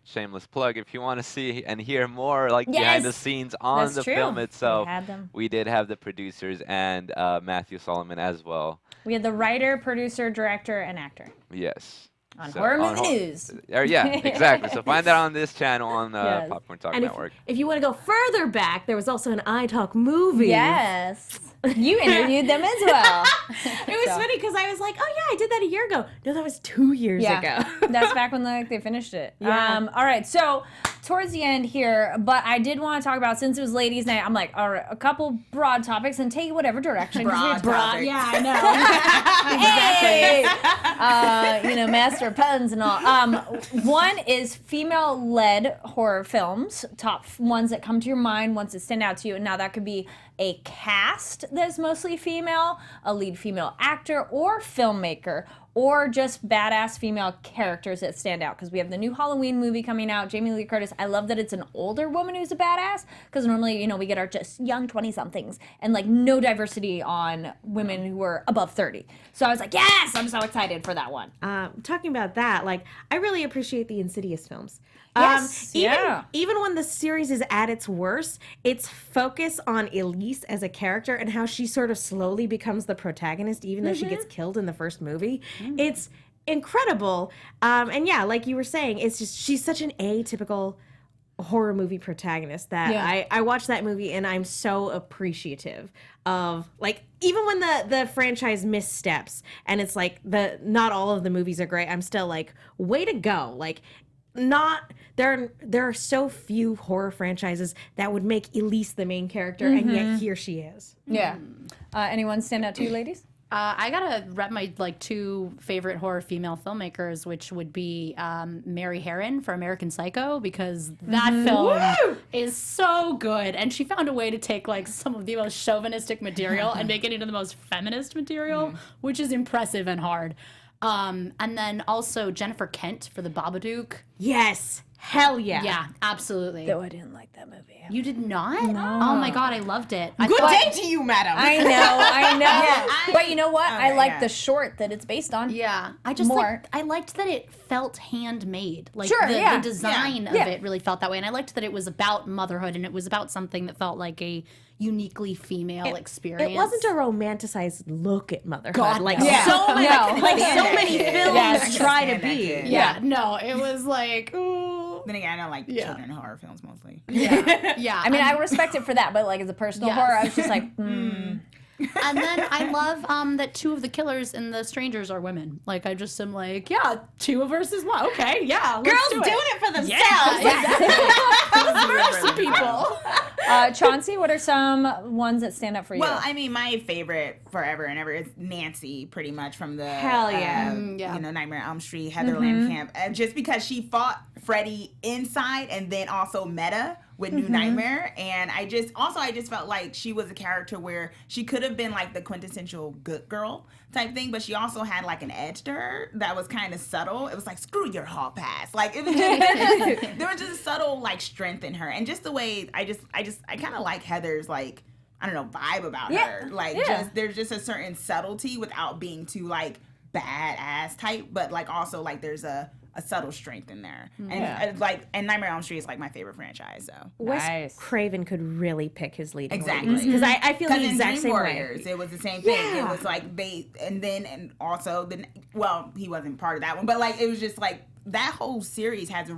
Shameless plug, if you want to see and hear more like behind the Yes! scenes on That's the true. film itself, We had them. we did have the producers and Matthew Solomon as well. We had the writer, producer, director, and actor. Yes. On So, Horror Movie News. Yeah, exactly. So find that on this channel on Yes. Popcorn Talk And Network. if you want to go further back, there was also an iTalk movie. Yes. You interviewed them as well. It was funny because I was like, oh yeah, I did that a year ago. No, that was 2 years ago. That's back when they finished it. Yeah. All right, so towards the end here, but I did want to talk about, since it was ladies' night, I'm like, all right, a couple broad topics and take whatever direction. 'cause we have Broad. Yeah, I know. Hey! Master of puns and all. One is female-led horror films, top ones that come to your mind, ones that stand out to you. And now that could be a cast that's mostly female, a lead female actor or filmmaker, or just badass female characters that stand out. Because we have the new Halloween movie coming out, Jamie Lee Curtis. I love that it's an older woman who's a badass, because normally, we get our just young 20-somethings and like no diversity on women who are above 30. So I was like, yes, I'm so excited for that one. Talking about that, like, I really appreciate the Insidious films. Yes, yeah. Even when the series is at its worst, its focus on Elise as a character and how she sort of slowly becomes the protagonist, even though she gets killed in the first movie. It's incredible. And yeah, like you were saying, it's just, she's such an atypical horror movie protagonist that I watched that movie and I'm so appreciative of, like, even when the franchise missteps and it's like not all of the movies are great, I'm still like, way to go. Like, there are so few horror franchises that would make Elise the main character, and yet here she is. Yeah. Anyone stand out to you, ladies? I gotta rep my two favorite horror female filmmakers, which would be Mary Herron for American Psycho, because that film is so good, and she found a way to take like some of the most chauvinistic material and make it into the most feminist material, which is impressive and hard. And then also Jennifer Kent for The Babadook. Yes. Hell yeah. Yeah, absolutely. Though I didn't like that movie. You did not? No. Oh my God, I loved it. Good day to you, madam. I know. But you know what? I like the short that it's based on. Yeah. I just I liked that it felt handmade. Like the design of it really felt that way. And I liked that it was about motherhood and it was about something that felt like a uniquely female experience. It wasn't a romanticized look at motherhood. God, like no. so many, No. like so many films try to be. Yeah, no, it was like, ooh. Then again, I don't like children horror films mostly. Yeah. I mean, I respect it for that, but like as a personal horror, I was just like, And then I love that two of the killers in The Strangers are women. Like, I just am like, yeah, 2 versus 1. Okay, yeah. Girls let's do doing it for themselves. Yeah, exactly. People. Chauncey, what are some ones that stand up for you? Well, I mean, my favorite forever and ever is Nancy, pretty much from the Hell yeah. Nightmare on Elm Street, Heather Langenkamp, just because she fought Freddy inside and then also meta with New Nightmare, and I just felt like she was a character where she could have been like the quintessential good girl type thing, but she also had like an edge to her that was kind of subtle. It was like, screw your hall pass, like it was just, there was just a subtle like strength in her, and just the way I kind of like Heather's like, I don't know, vibe about her, like just there's just a certain subtlety without being too like badass type, but like also like there's a subtle strength in there. And and Nightmare on Elm Street is like my favorite franchise. So Wes Craven could really pick his leading exactly, because I feel the exact same Warriors, way. it was the same thing. It was like he wasn't part of that one, but like it was just like that whole series has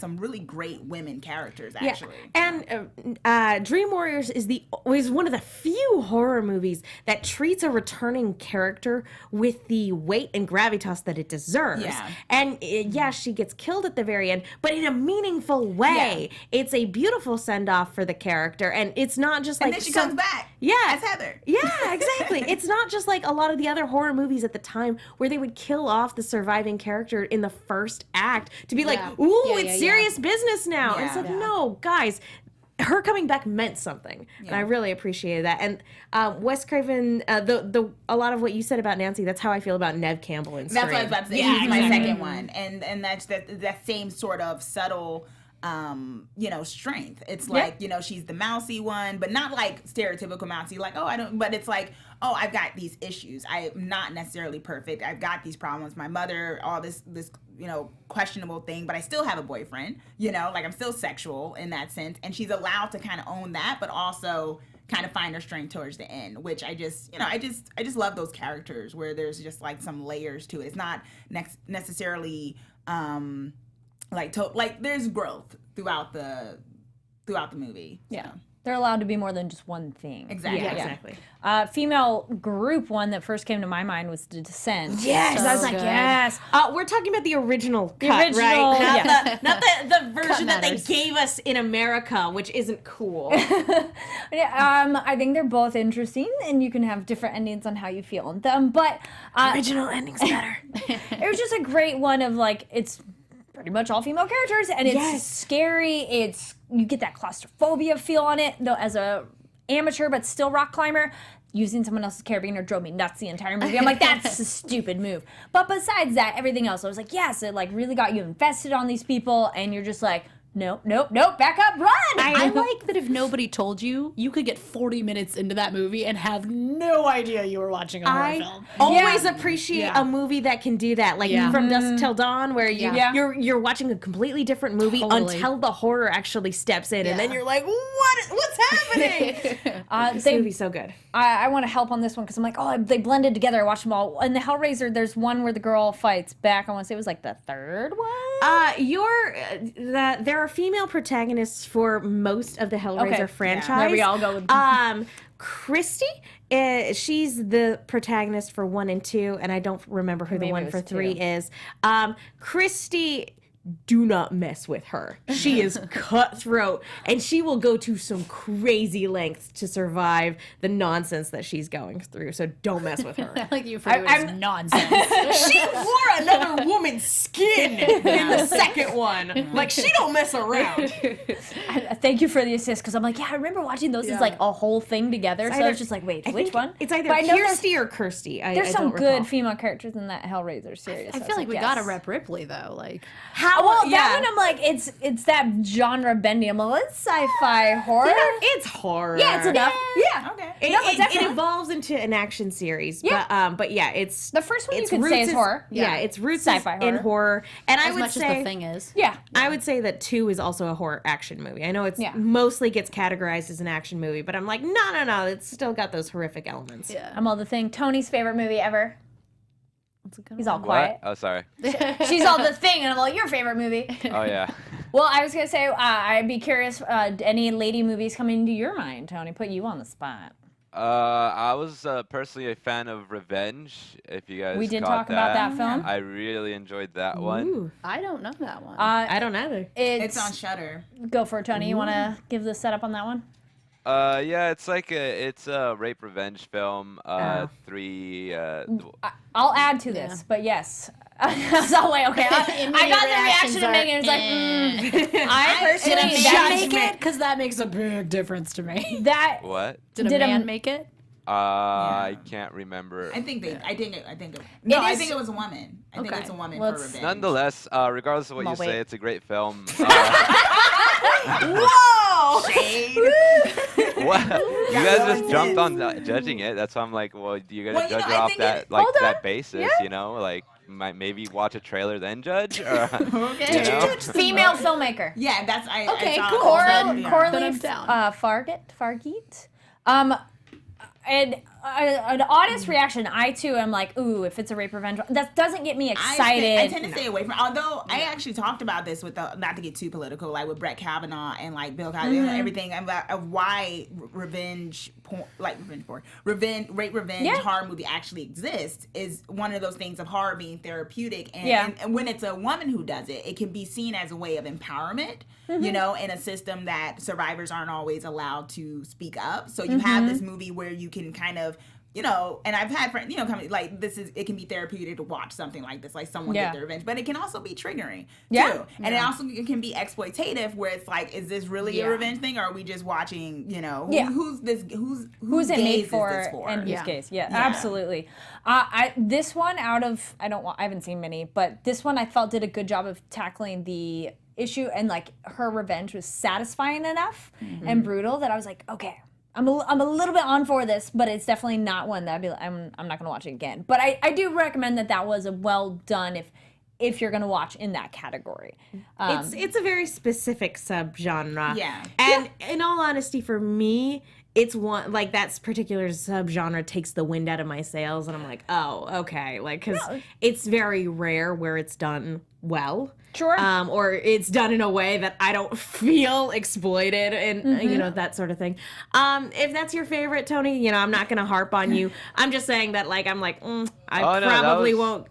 some really great women characters actually. Yeah. And Dream Warriors is one of the few horror movies that treats a returning character with the weight and gravitas that it deserves. Yeah. And she gets killed at the very end, but in a meaningful way. Yeah. It's a beautiful send off for the character, and it's not just like. And then she comes back. Yeah. As Heather. Yeah, exactly. It's not just like a lot of the other horror movies at the time where they would kill off the surviving character in the first act to be like, ooh, it's serious business now. And it's like, no, guys, her coming back meant something. And I really appreciated that. And Wes Craven, a lot of what you said about Nancy, that's how I feel about Neve Campbell in Scream. That's what I was about to say. He's my second one. And that's that same sort of subtle strength. It's like, she's the mousy one, but not like stereotypical mousy, like, oh, I don't, but it's like, oh, I've got these issues. I'm not necessarily perfect. I've got these problems. My mother, all this, questionable thing, but I still have a boyfriend, like I'm still sexual in that sense. And she's allowed to kind of own that, but also kind of find her strength towards the end, which I just love those characters where there's just like some layers to it. It's not necessarily, like there's growth throughout the movie. So. Yeah. They're allowed to be more than just one thing. Exactly. Yeah, exactly. Female group one that first came to my mind was The Descent. Yes, So I was like, good. yes. We're talking about the original cut, original, right? Not the version Cut that they matters. gave us in America, which isn't cool. I think they're both interesting, and you can have different endings on how you feel on them. But Original ending's better. it was just a great one of like, it's pretty much all female characters, and it's scary. You get that claustrophobia feel on it, though, as a amateur but still rock climber. Using someone else's carabiner drove me nuts the entire movie. I'm like, that's a stupid move. But besides that, everything else, I was like, yes, it like really got you invested on these people, and you're just like, nope, back up, run. I like that if nobody told you, you could get 40 minutes into that movie and have no idea you were watching a horror film. Always appreciate a movie that can do that, like From Dusk Till Dawn, where you're watching a completely different movie until the horror actually steps in, and then you're like, what's happening? This movie's so good. I want to help on this one because I'm like, oh, they blended together. I watched them all. In the Hellraiser, there's one where the girl fights back. I want to say it was like the third one. There are female protagonists for most of the Hellraiser franchise. There we all go with Christy, she's the protagonist for 1 and 2, and I don't remember who the one for 3 is. Christy, do not mess with her. She is cutthroat, and she will go to some crazy lengths to survive the nonsense that she's going through. So don't mess with her. I like you for doing nonsense. She wore another woman's skin in the second one. Like, she don't mess around. Thank you for the assist because I'm like, I remember watching those as like a whole thing together. So I was just like, wait, which one? It's either But I know Kirsty or Kirsty. There's I some don't good recall. female characters in that Hellraiser series. I feel like we gotta rep Ripley though. Like, That one I'm like, it's that genre bending. I'm like, it's sci-fi horror. It's horror. Yeah, it's enough. Yeah. Okay. It evolves into an action series. Yeah. But yeah, it's The first one you its could say roots is horror. Yeah, its roots Sci-fi is in horror. horror. And I as would much say as the thing is. Yeah. I would say that 2 is also a horror action movie. I know it's mostly gets categorized as an action movie, but I'm like, no, it's still got those horrific elements. Yeah. I'm all the thing. Tony's favorite movie ever. He's all quiet. What? Oh, sorry. She's all the thing, and I'm all, your favorite movie. Oh, yeah. Well, I was going to say, I'd be curious, any lady movies coming to your mind, Tony? Put you on the spot. I was personally a fan of Revenge, if you guys We did caught talk about that film. I really enjoyed that one. Ooh. I don't know that one. I don't either. It's on Shudder. Go for it, Tony. You want to give the setup on that one? Yeah, it's like it's a rape revenge film. Three. I'll add to this, but yes. So wait, okay. I got the reaction of Megan. It's like, I personally Did a man judgment. make it? Because that makes a big difference to me. That What? Did a man make it? I can't remember. I think it was a woman. I think Okay. it's a woman Well, for it's- Revenge. Nonetheless, regardless of what Well, you wait. say, it's a great film. Whoa! Shade. What? You guys so just jumped on intense. judging it. That's why I'm like, well, you gotta Well, you judge know, it I off think that it- like Hold that on. basis, you know, like maybe watch a trailer then judge. Or, Okay. you know? female filmmaker. Yeah, that's I. Okay, I saw cool. all that, Coralie, yeah. Coralie Then I'm down. Fargate. And an honest reaction, I too am like, ooh, if it's a rape revenge, that doesn't get me excited. I tend to stay away from. Although I actually talked about this with not to get too political, like with Brett Kavanaugh and like Bill Cosby and everything about of why revenge porn, like rape revenge horror movie actually exists is one of those things of horror being therapeutic and when it's a woman who does it, it can be seen as a way of empowerment. You know, in a system that survivors aren't always allowed to speak up. So you have this movie where you can kind of, you know, and I've had friends, you know, come like it can be therapeutic to watch something like this, like someone get their revenge, but it can also be trigging too. And it also can be exploitative where it's like, is this really a revenge thing, or are we just watching, you know, who's it made for, and whose case? Yeah, absolutely. This one I haven't seen many, but this one I felt did a good job of tackling the issue, and like her revenge was satisfying enough and brutal that I was like, okay, I'm a little bit on for this, but it's definitely not one that I'd be like, I'm not gonna watch it again. But I do recommend that was a well done if you're gonna watch in that category. It's a very specific subgenre. Yeah. And in all honesty, for me, it's one like that particular subgenre takes the wind out of my sails, and I'm like, oh, okay, like because it's very rare where it's done well. Sure. Or it's done in a way that I don't feel exploited and, you know, that sort of thing. If that's your favorite, Tony, you know, I'm not going to harp on you. I'm just saying that, like, I probably won't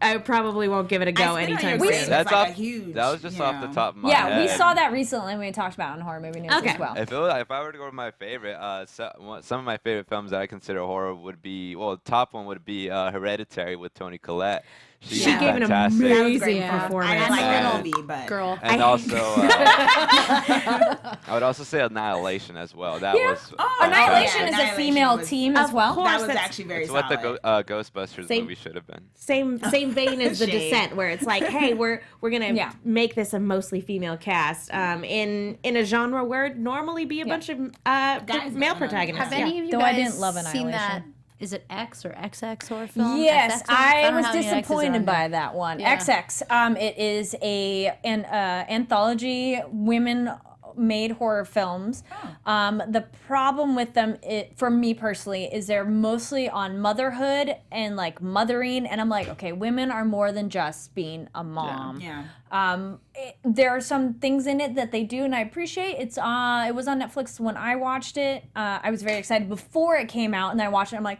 give it a go anytime soon. That's like off, a huge, that was just off the top of my Yeah, head. we saw that recently when we talked about it on Horror Movie News as well. If I were to go with my favorite, some of my favorite films that I consider horror would be, well, the top one would be Hereditary with Toni Collette. She gave an fantastic. amazing performance. I didn't like that movie, but Girl. And also, I would also say Annihilation as well. That was Annihilation is a Annihilation female was- team as well. that was actually very It's what solid. the Ghostbusters Same- movie should have been. Same vein as The Shade. Descent, where it's like, hey, we're gonna make this a mostly female cast in a genre where it'd normally be a bunch of male protagonists. Have any of you Though guys I didn't love seen that? Annihilation. Is it X or XX horror film? Yes, XX one? I don't was know how many Xs are disappointed on by there. that one. Yeah. XX. It is an anthology women-made horror films. The problem with them, for me personally, is they're mostly on motherhood and like mothering, and I'm like, okay, women are more than just being a mom. Yeah. There are some things in it that they do, and I appreciate. It was on Netflix when I watched it. I was very excited before it came out, and then I watched it. I'm like,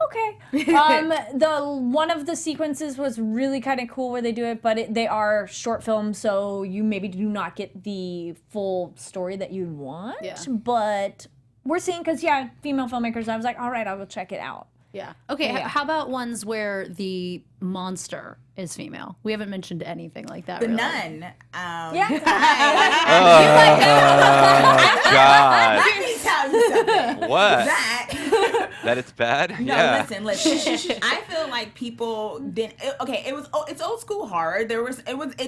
okay. One of the sequences was really kind of cool where they do it, but they are short films, so you maybe do not get the full story that you want. Yeah. But we're seeing, because female filmmakers. I was like, all right, I will check it out. Yeah. Okay. Yeah. How about ones where the monster is female? We haven't mentioned anything like that. The really. Nun. God. Let me tell you something. What? That it's bad? No, listen. I feel like people didn't. It's old school horror. It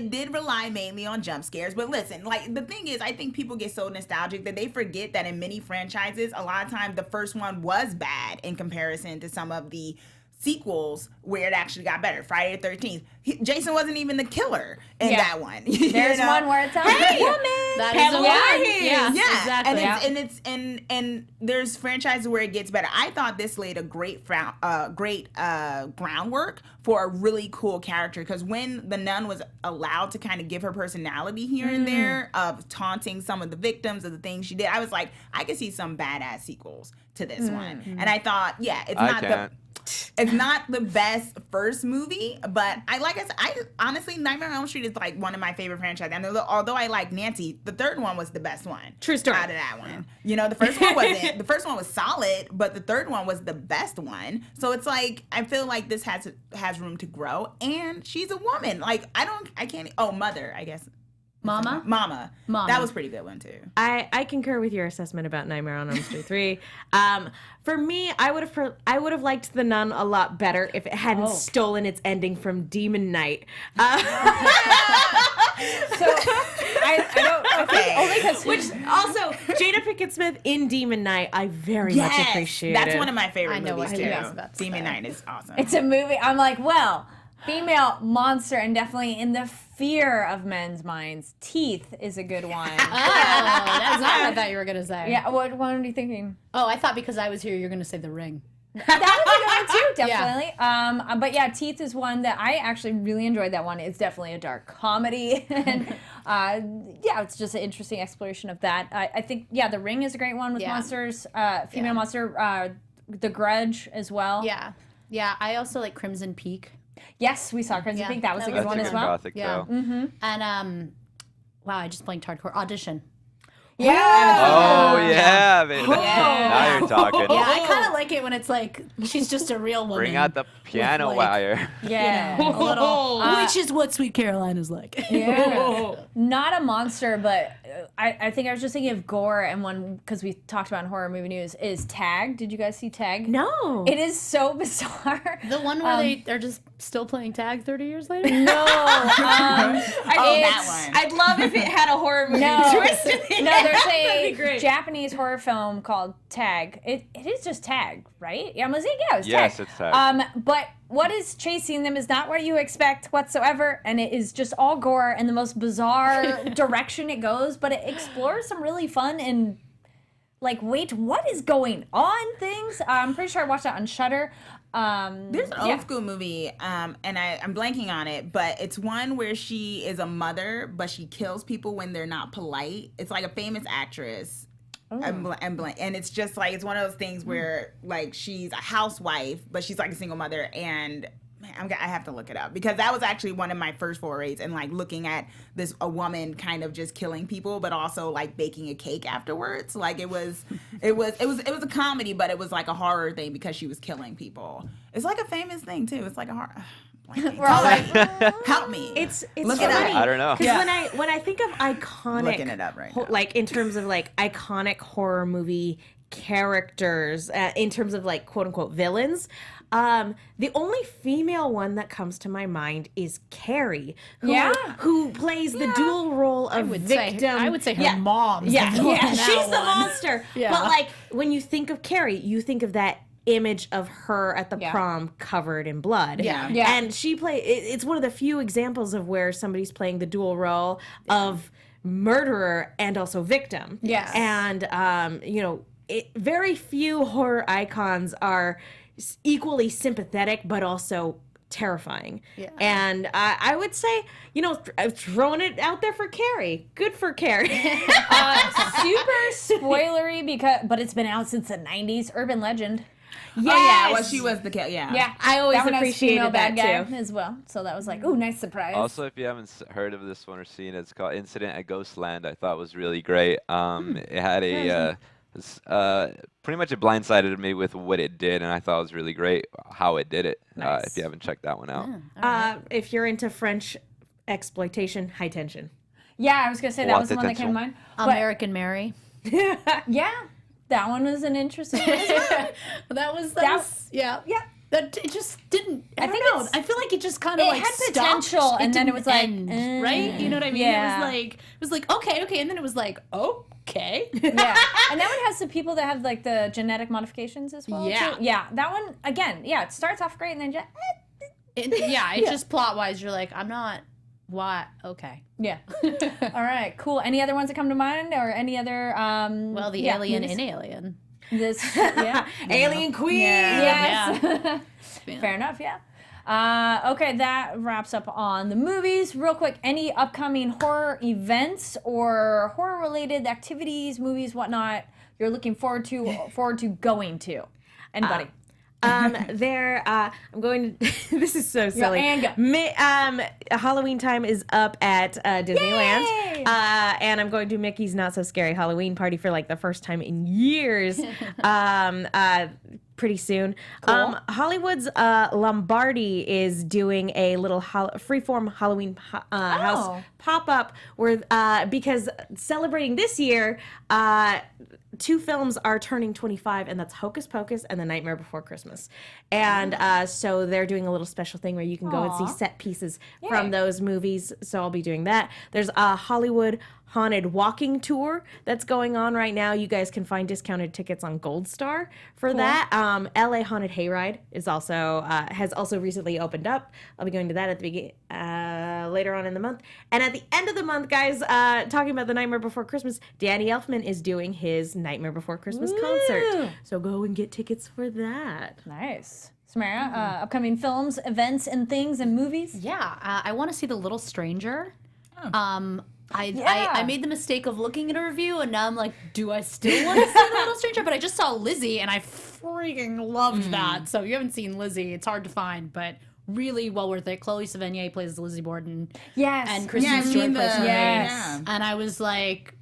did rely mainly on jump scares. But listen, like the thing is, I think people get so nostalgic that they forget that in many franchises, a lot of times the first one was bad in comparison to some of the sequels where it actually got better. Friday the 13th. Jason wasn't even the killer in that one. There's one where it's a woman. That is a woman. Yeah, exactly. And there's franchises where it gets better. I thought this laid a great groundwork for a really cool character, because when the nun was allowed to kind of give her personality here and there of taunting some of the victims of the things she did, I was like, I could see some badass sequels to this one. And I thought, it's not the best first movie, but I honestly, Nightmare on Elm Street is like one of my favorite franchises. And although I like Nancy, the third one was the best one. True story. Out of that one, you know, the first one wasn't. The first one was solid, but the third one was the best one. So it's like I feel like this has room to grow, and she's a woman. Like I can't. Oh, Mother, I guess. Mama. That was a pretty good one too. I concur with your assessment about Nightmare on Elm Street 3. For me, I would have liked The Nun a lot better if it hadn't stolen its ending from Demon Knight. Only because Which also, Jada Pinkett Smith in Demon Knight, I very much appreciate. That's one of my favorite movies what too. I was about to Demon say. Knight is awesome. it's a movie. I'm like, well, female monster, and definitely in the fear of men's minds. Teeth is a good one. That's not what I thought you were gonna say. Yeah, what are you thinking? Oh, I thought because I was here, you're gonna say The Ring. That was a good one too, definitely. But yeah, Teeth is one that I actually really enjoyed. That one. It's definitely a dark comedy, and it's just an interesting exploration of that. I think The Ring is a great one with monsters, female monster. The Grudge as well. Yeah. I also like Crimson Peak. Yes, we saw Crimson Peak. That was a good one as well. Gothic, though. And wow, I just blanked hardcore. Audition. Yeah. Oh yeah, baby. Now you're talking. Yeah, I kind of like it when it's like she's just a real woman. Bring out the piano like- wire. Yeah. A little, which is what Sweet Caroline is like. Yeah. Not a monster, but I think I was just thinking of gore, and one, because we talked about in Horror Movie News, is Tag. Did you guys see Tag? No. It is so bizarre. The one where they're just still playing tag 30 years later? No. That one. I'd love if it had a horror movie No. twist in it. No, there's That'd be a great. Japanese horror film called Tag. It is just Tag, right? Yeah, it's Yes, Tag. it's Tag. But what is chasing them is not what you expect whatsoever, and it is just all gore and the most bizarre direction it goes, but it explores some really fun and like, wait, what is going on things. I'm pretty sure I watched that on Shudder. There's an old school movie, and I'm blanking on it, but it's one where she is a mother, but she kills people when they're not polite. It's like a famous actress. And it's just like, it's one of those things where like she's a housewife, but she's like a single mother, and man, I have to look it up because that was actually one of my first forays and like looking at a woman kind of just killing people, but also like baking a cake afterwards. Like it was a comedy, but it was like a horror thing because she was killing people. It's like a famous thing too. It's like a horror. We're all like, help me. It's Look it funny. up. I don't know. Because when I think of iconic, Looking it up right now. like in terms of like iconic horror movie characters, in terms of like quote unquote villains, the only female one that comes to my mind is Carrie, who plays the dual role of victim. I would say her mom's Yeah, the villain in she's that the one. monster. Yeah. But like when you think of Carrie, you think of that image of her at the prom covered in blood. Yeah. And she it's one of the few examples of where somebody's playing the dual role of murderer and also victim. Yes. And very few horror icons are equally sympathetic but also terrifying. Yeah. And I would say, I've thrown it out there for Carrie. Good for Carrie. super spoilery but it's been out since the 90s. Urban Legend. Yes. Oh yeah, well she was the Yeah, I always that one has appreciated female that bad guy too as well. So that was like, ooh, nice surprise. Also, if you haven't heard of this one or seen it, it's called Incident at Ghostland. I thought was really great. It had pretty much it blindsided me with what it did, and I thought it was really great how it did it. Nice. If you haven't checked that one out. if you're into French exploitation, High Tension. Yeah, I was gonna say that was the one that came to mind. But- American Mary. yeah, that one was an interesting one. That was yeah. That it just didn't. I think don't know. it's- I feel like it just kind of it like had stopped. potential, and then it didn't was like, end, right? You know what I mean? yeah. It was like okay, and then it was like okay. Yeah, and that one has the people that have like the genetic modifications as well. Yeah. too. Yeah. That one again. Yeah, it starts off great and then just. It's just plot wise. You're like, I'm not. Why? Okay. Yeah. All right. Cool. Any other ones that come to mind, or any other? Well, the alien movies? in Alien. This. Yeah. Alien Queen. Yes. Yeah. Fair enough. Yeah. Okay, that wraps up on the movies. Real quick, any upcoming horror events or horror-related activities, movies, whatnot, you're looking forward to going to? Anybody? I'm going to, this is so silly. and Halloween time is up at Disneyland. Yay! And I'm going to Mickey's Not So Scary Halloween party for like the first time in years. Pretty soon. Cool. Hollywood's Lombardi is doing a little freeform Halloween house pop-up where because celebrating this year, 2 films are turning 25, and that's Hocus Pocus and The Nightmare Before Christmas. And so they're doing a little special thing where you can go and see set pieces from those movies. So I'll be doing that. There's a Hollywood Haunted Walking Tour that's going on right now. You guys can find discounted tickets on Gold Star for that. LA Haunted Hayride is also has also recently opened up. I'll be going to that at the later on in the month. And at the end of the month, guys, talking about The Nightmare Before Christmas, Danny Elfman is doing his Nightmare Before Christmas concert. So go and get tickets for that. Nice. Summera, upcoming films, events, and things, and movies? Yeah, I want to see The Little Stranger. I made the mistake of looking at a review, and now I'm like, do I still want to see The Little Stranger? But I just saw Lizzie, and I freaking loved that. So if you haven't seen Lizzie, it's hard to find, but really well worth it. Chloe Sevigny plays Lizzie Borden. Yes. And Kristen Stewart plays her yes. maid. And I was like,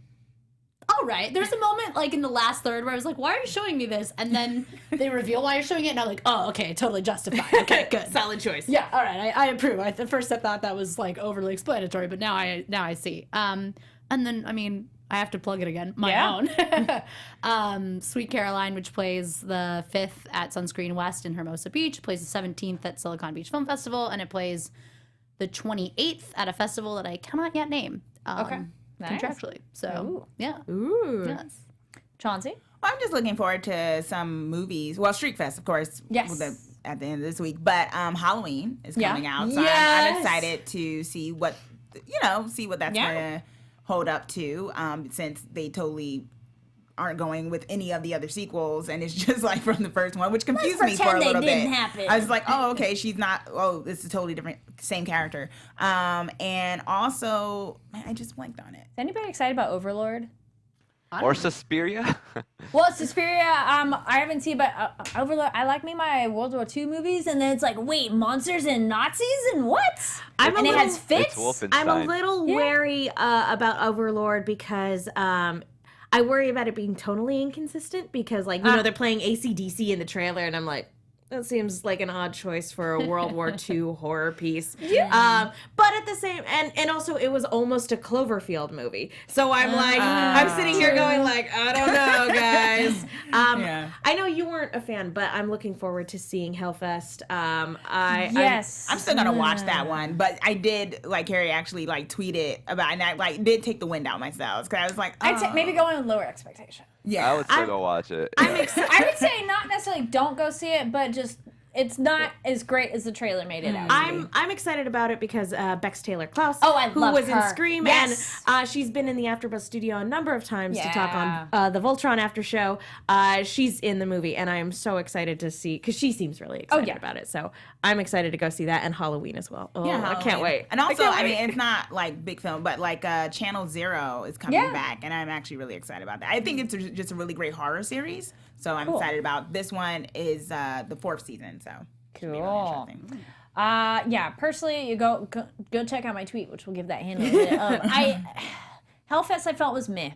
all right. There's a moment like in the last third where I was like, why are you showing me this? And then they reveal why you're showing it, and I'm like, oh, okay, totally justified. Okay, good. Solid choice. Yeah, all right, I approve. At first I thought that was like overly explanatory, but now I see. And then, I mean, I have to plug it again. My own. Sweet Caroline, which plays the 5th at Sunscreen West in Hermosa Beach, plays the 17th at Silicon Beach Film Festival, and it plays the 28th at a festival that I cannot yet name. Nice. Contractually. So, yeah. Ooh. Yes. Chauncey? Well, I'm just looking forward to some movies. Well, Street Fest, of course. Yes. At the end of this week. But Halloween is coming out. So I'm excited to see what that's going to hold up to, since they totally aren't going with any of the other sequels, and it's just like from the first one, which confused me for a little bit. I was like, oh, okay, she's not, this is totally different, same character. And also, man, I just blanked on it. Is anybody excited about Overlord? Or Suspiria? Well, Suspiria, I haven't seen, but Overlord, I like my World War II movies, and then it's like, wait, monsters and Nazis and what? It has fits? I'm a little wary about Overlord because I worry about it being tonally inconsistent because, like, they're playing AC/DC in the trailer, and I'm like, that seems like an odd choice for a World War II horror piece. But at the same, and also it was almost a Cloverfield movie. So I'm I'm sitting here going like, I don't know, guys. I know you weren't a fan, but I'm looking forward to seeing Hellfest. I'm still going to watch that one. But I did, like, Carrie actually, like, tweeted about it, and I, like, did take the wind out myself. Because I was like, I'd maybe go in with lower expectation. Yeah, I would still go watch it. I would say not necessarily don't go see it, but just it's not as great as the trailer made it out. I'm excited about it because Bex Taylor Klaus, who was in Scream, and she's been in the AfterBuzz studio a number of times to talk on the Voltron After Show. She's in the movie, and I am so excited to see because she seems really excited about it. So I'm excited to go see that and Halloween as well. Oh, I can't wait. And also, I mean, it's not like big film, but like Channel Zero is coming back, and I'm actually really excited about that. I think it's just a really great horror series. So I'm excited about this one. Is the 4th season, so cool. Really interesting. Personally, you go check out my tweet, which will give that handle. Hellfest I felt was meh.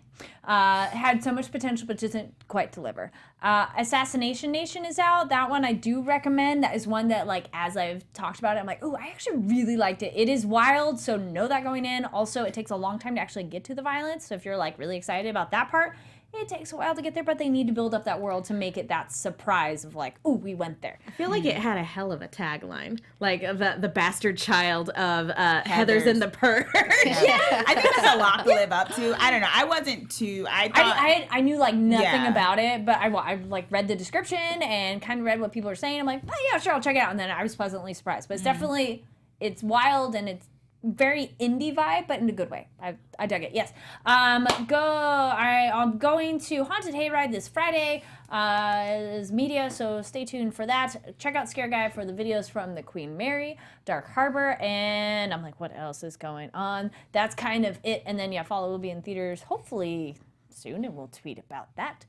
Had so much potential, but didn't quite deliver. Assassination Nation is out. That one I do recommend. That is one that, like, as I've talked about it, I'm like, oh, I actually really liked it. It is wild, so know that going in. Also, it takes a long time to actually get to the violence. So if you're, like, really excited about that part, it takes a while to get there, but they need to build up that world to make it that surprise of like, oh, we went there. I feel like it had a hell of a tagline, like the bastard child of Heathers and the Purge. I think that's a lot to live up to. I don't know. I wasn't too. I knew like nothing about it, but I like read the description and kind of read what people are saying. I'm like, oh yeah, sure, I'll check it out, and then I was pleasantly surprised. But it's definitely it's wild and it's very indie vibe, but in a good way. I dug it. Yes. I'm going to Haunted Hayride this Friday. Is media, so stay tuned for that. Check out Scare Guy for the videos from the Queen Mary, Dark Harbor, and I'm like, what else is going on? That's kind of it. And then Follow will be in theaters hopefully soon, and we'll tweet about that.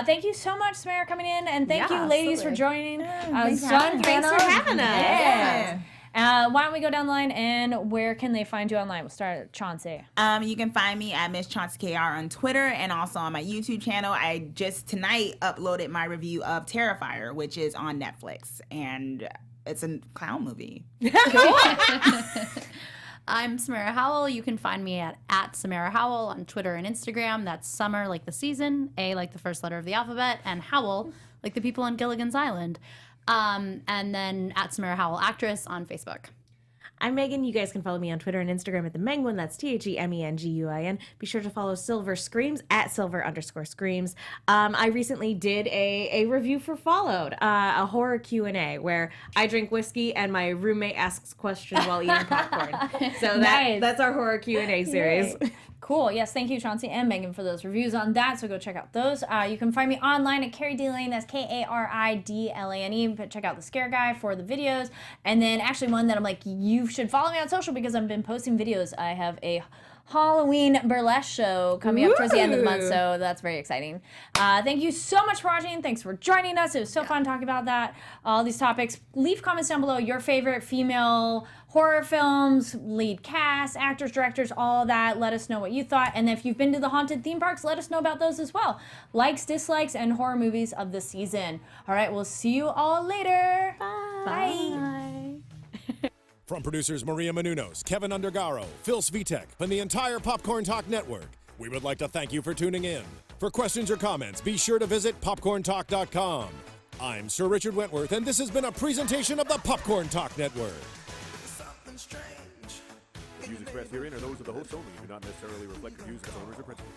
Thank you so much, Summera, coming in, and thank you, ladies, for joining. Thanks for having us. Yeah. Why don't we go down the line, and where can they find you online? We'll start at Chauncey. You can find me at Miss Chauncey KR on Twitter and also on my YouTube channel. I just tonight uploaded my review of Terrifier, which is on Netflix, and it's a clown movie. I'm Summera Howell. You can find me at Summera Howell on Twitter and Instagram. That's Summer like the season, A like the first letter of the alphabet, and Howell like the people on Gilligan's Island. And then at Summera Howell Actress on Facebook. I'm Megan. You guys can follow me on Twitter and Instagram at the Menguin. That's TheMenguin. Be sure to follow Silver Screams at Silver_Screams. I recently did a review for Followed, a horror Q&A where I drink whiskey and my roommate asks questions while eating popcorn. So that's our horror Q&A series. Yay. Cool. Yes, thank you, Chauncey and Megan, for those reviews on that. So go check out those. You can find me online at Kari Delane. That's KARIDLANE. But check out the Scare Guy for the videos. And then actually one that I'm like, you should follow me on social because I've been posting videos. I have a Halloween burlesque show coming up towards the end of the month, so that's very exciting. Thank you so much for watching. Thanks for joining us. It was so fun talking about that, all these topics. Leave comments down below your favorite female horror films, lead cast, actors, directors, all of that. Let us know what you thought. And if you've been to the haunted theme parks, let us know about those as well. Likes, dislikes, and horror movies of the season. All right, we'll see you all later. Bye. Bye. From producers Maria Menounos, Kevin Undergaro, Phil Svitek, and the entire Popcorn Talk Network, We would like to thank you for tuning in. For questions or comments, be sure to visit popcorntalk.com. I'm Sir Richard Wentworth, and this has been a presentation of the Popcorn Talk Network. The views expressed herein are those of the host only and do not necessarily reflect the views of owners or principals.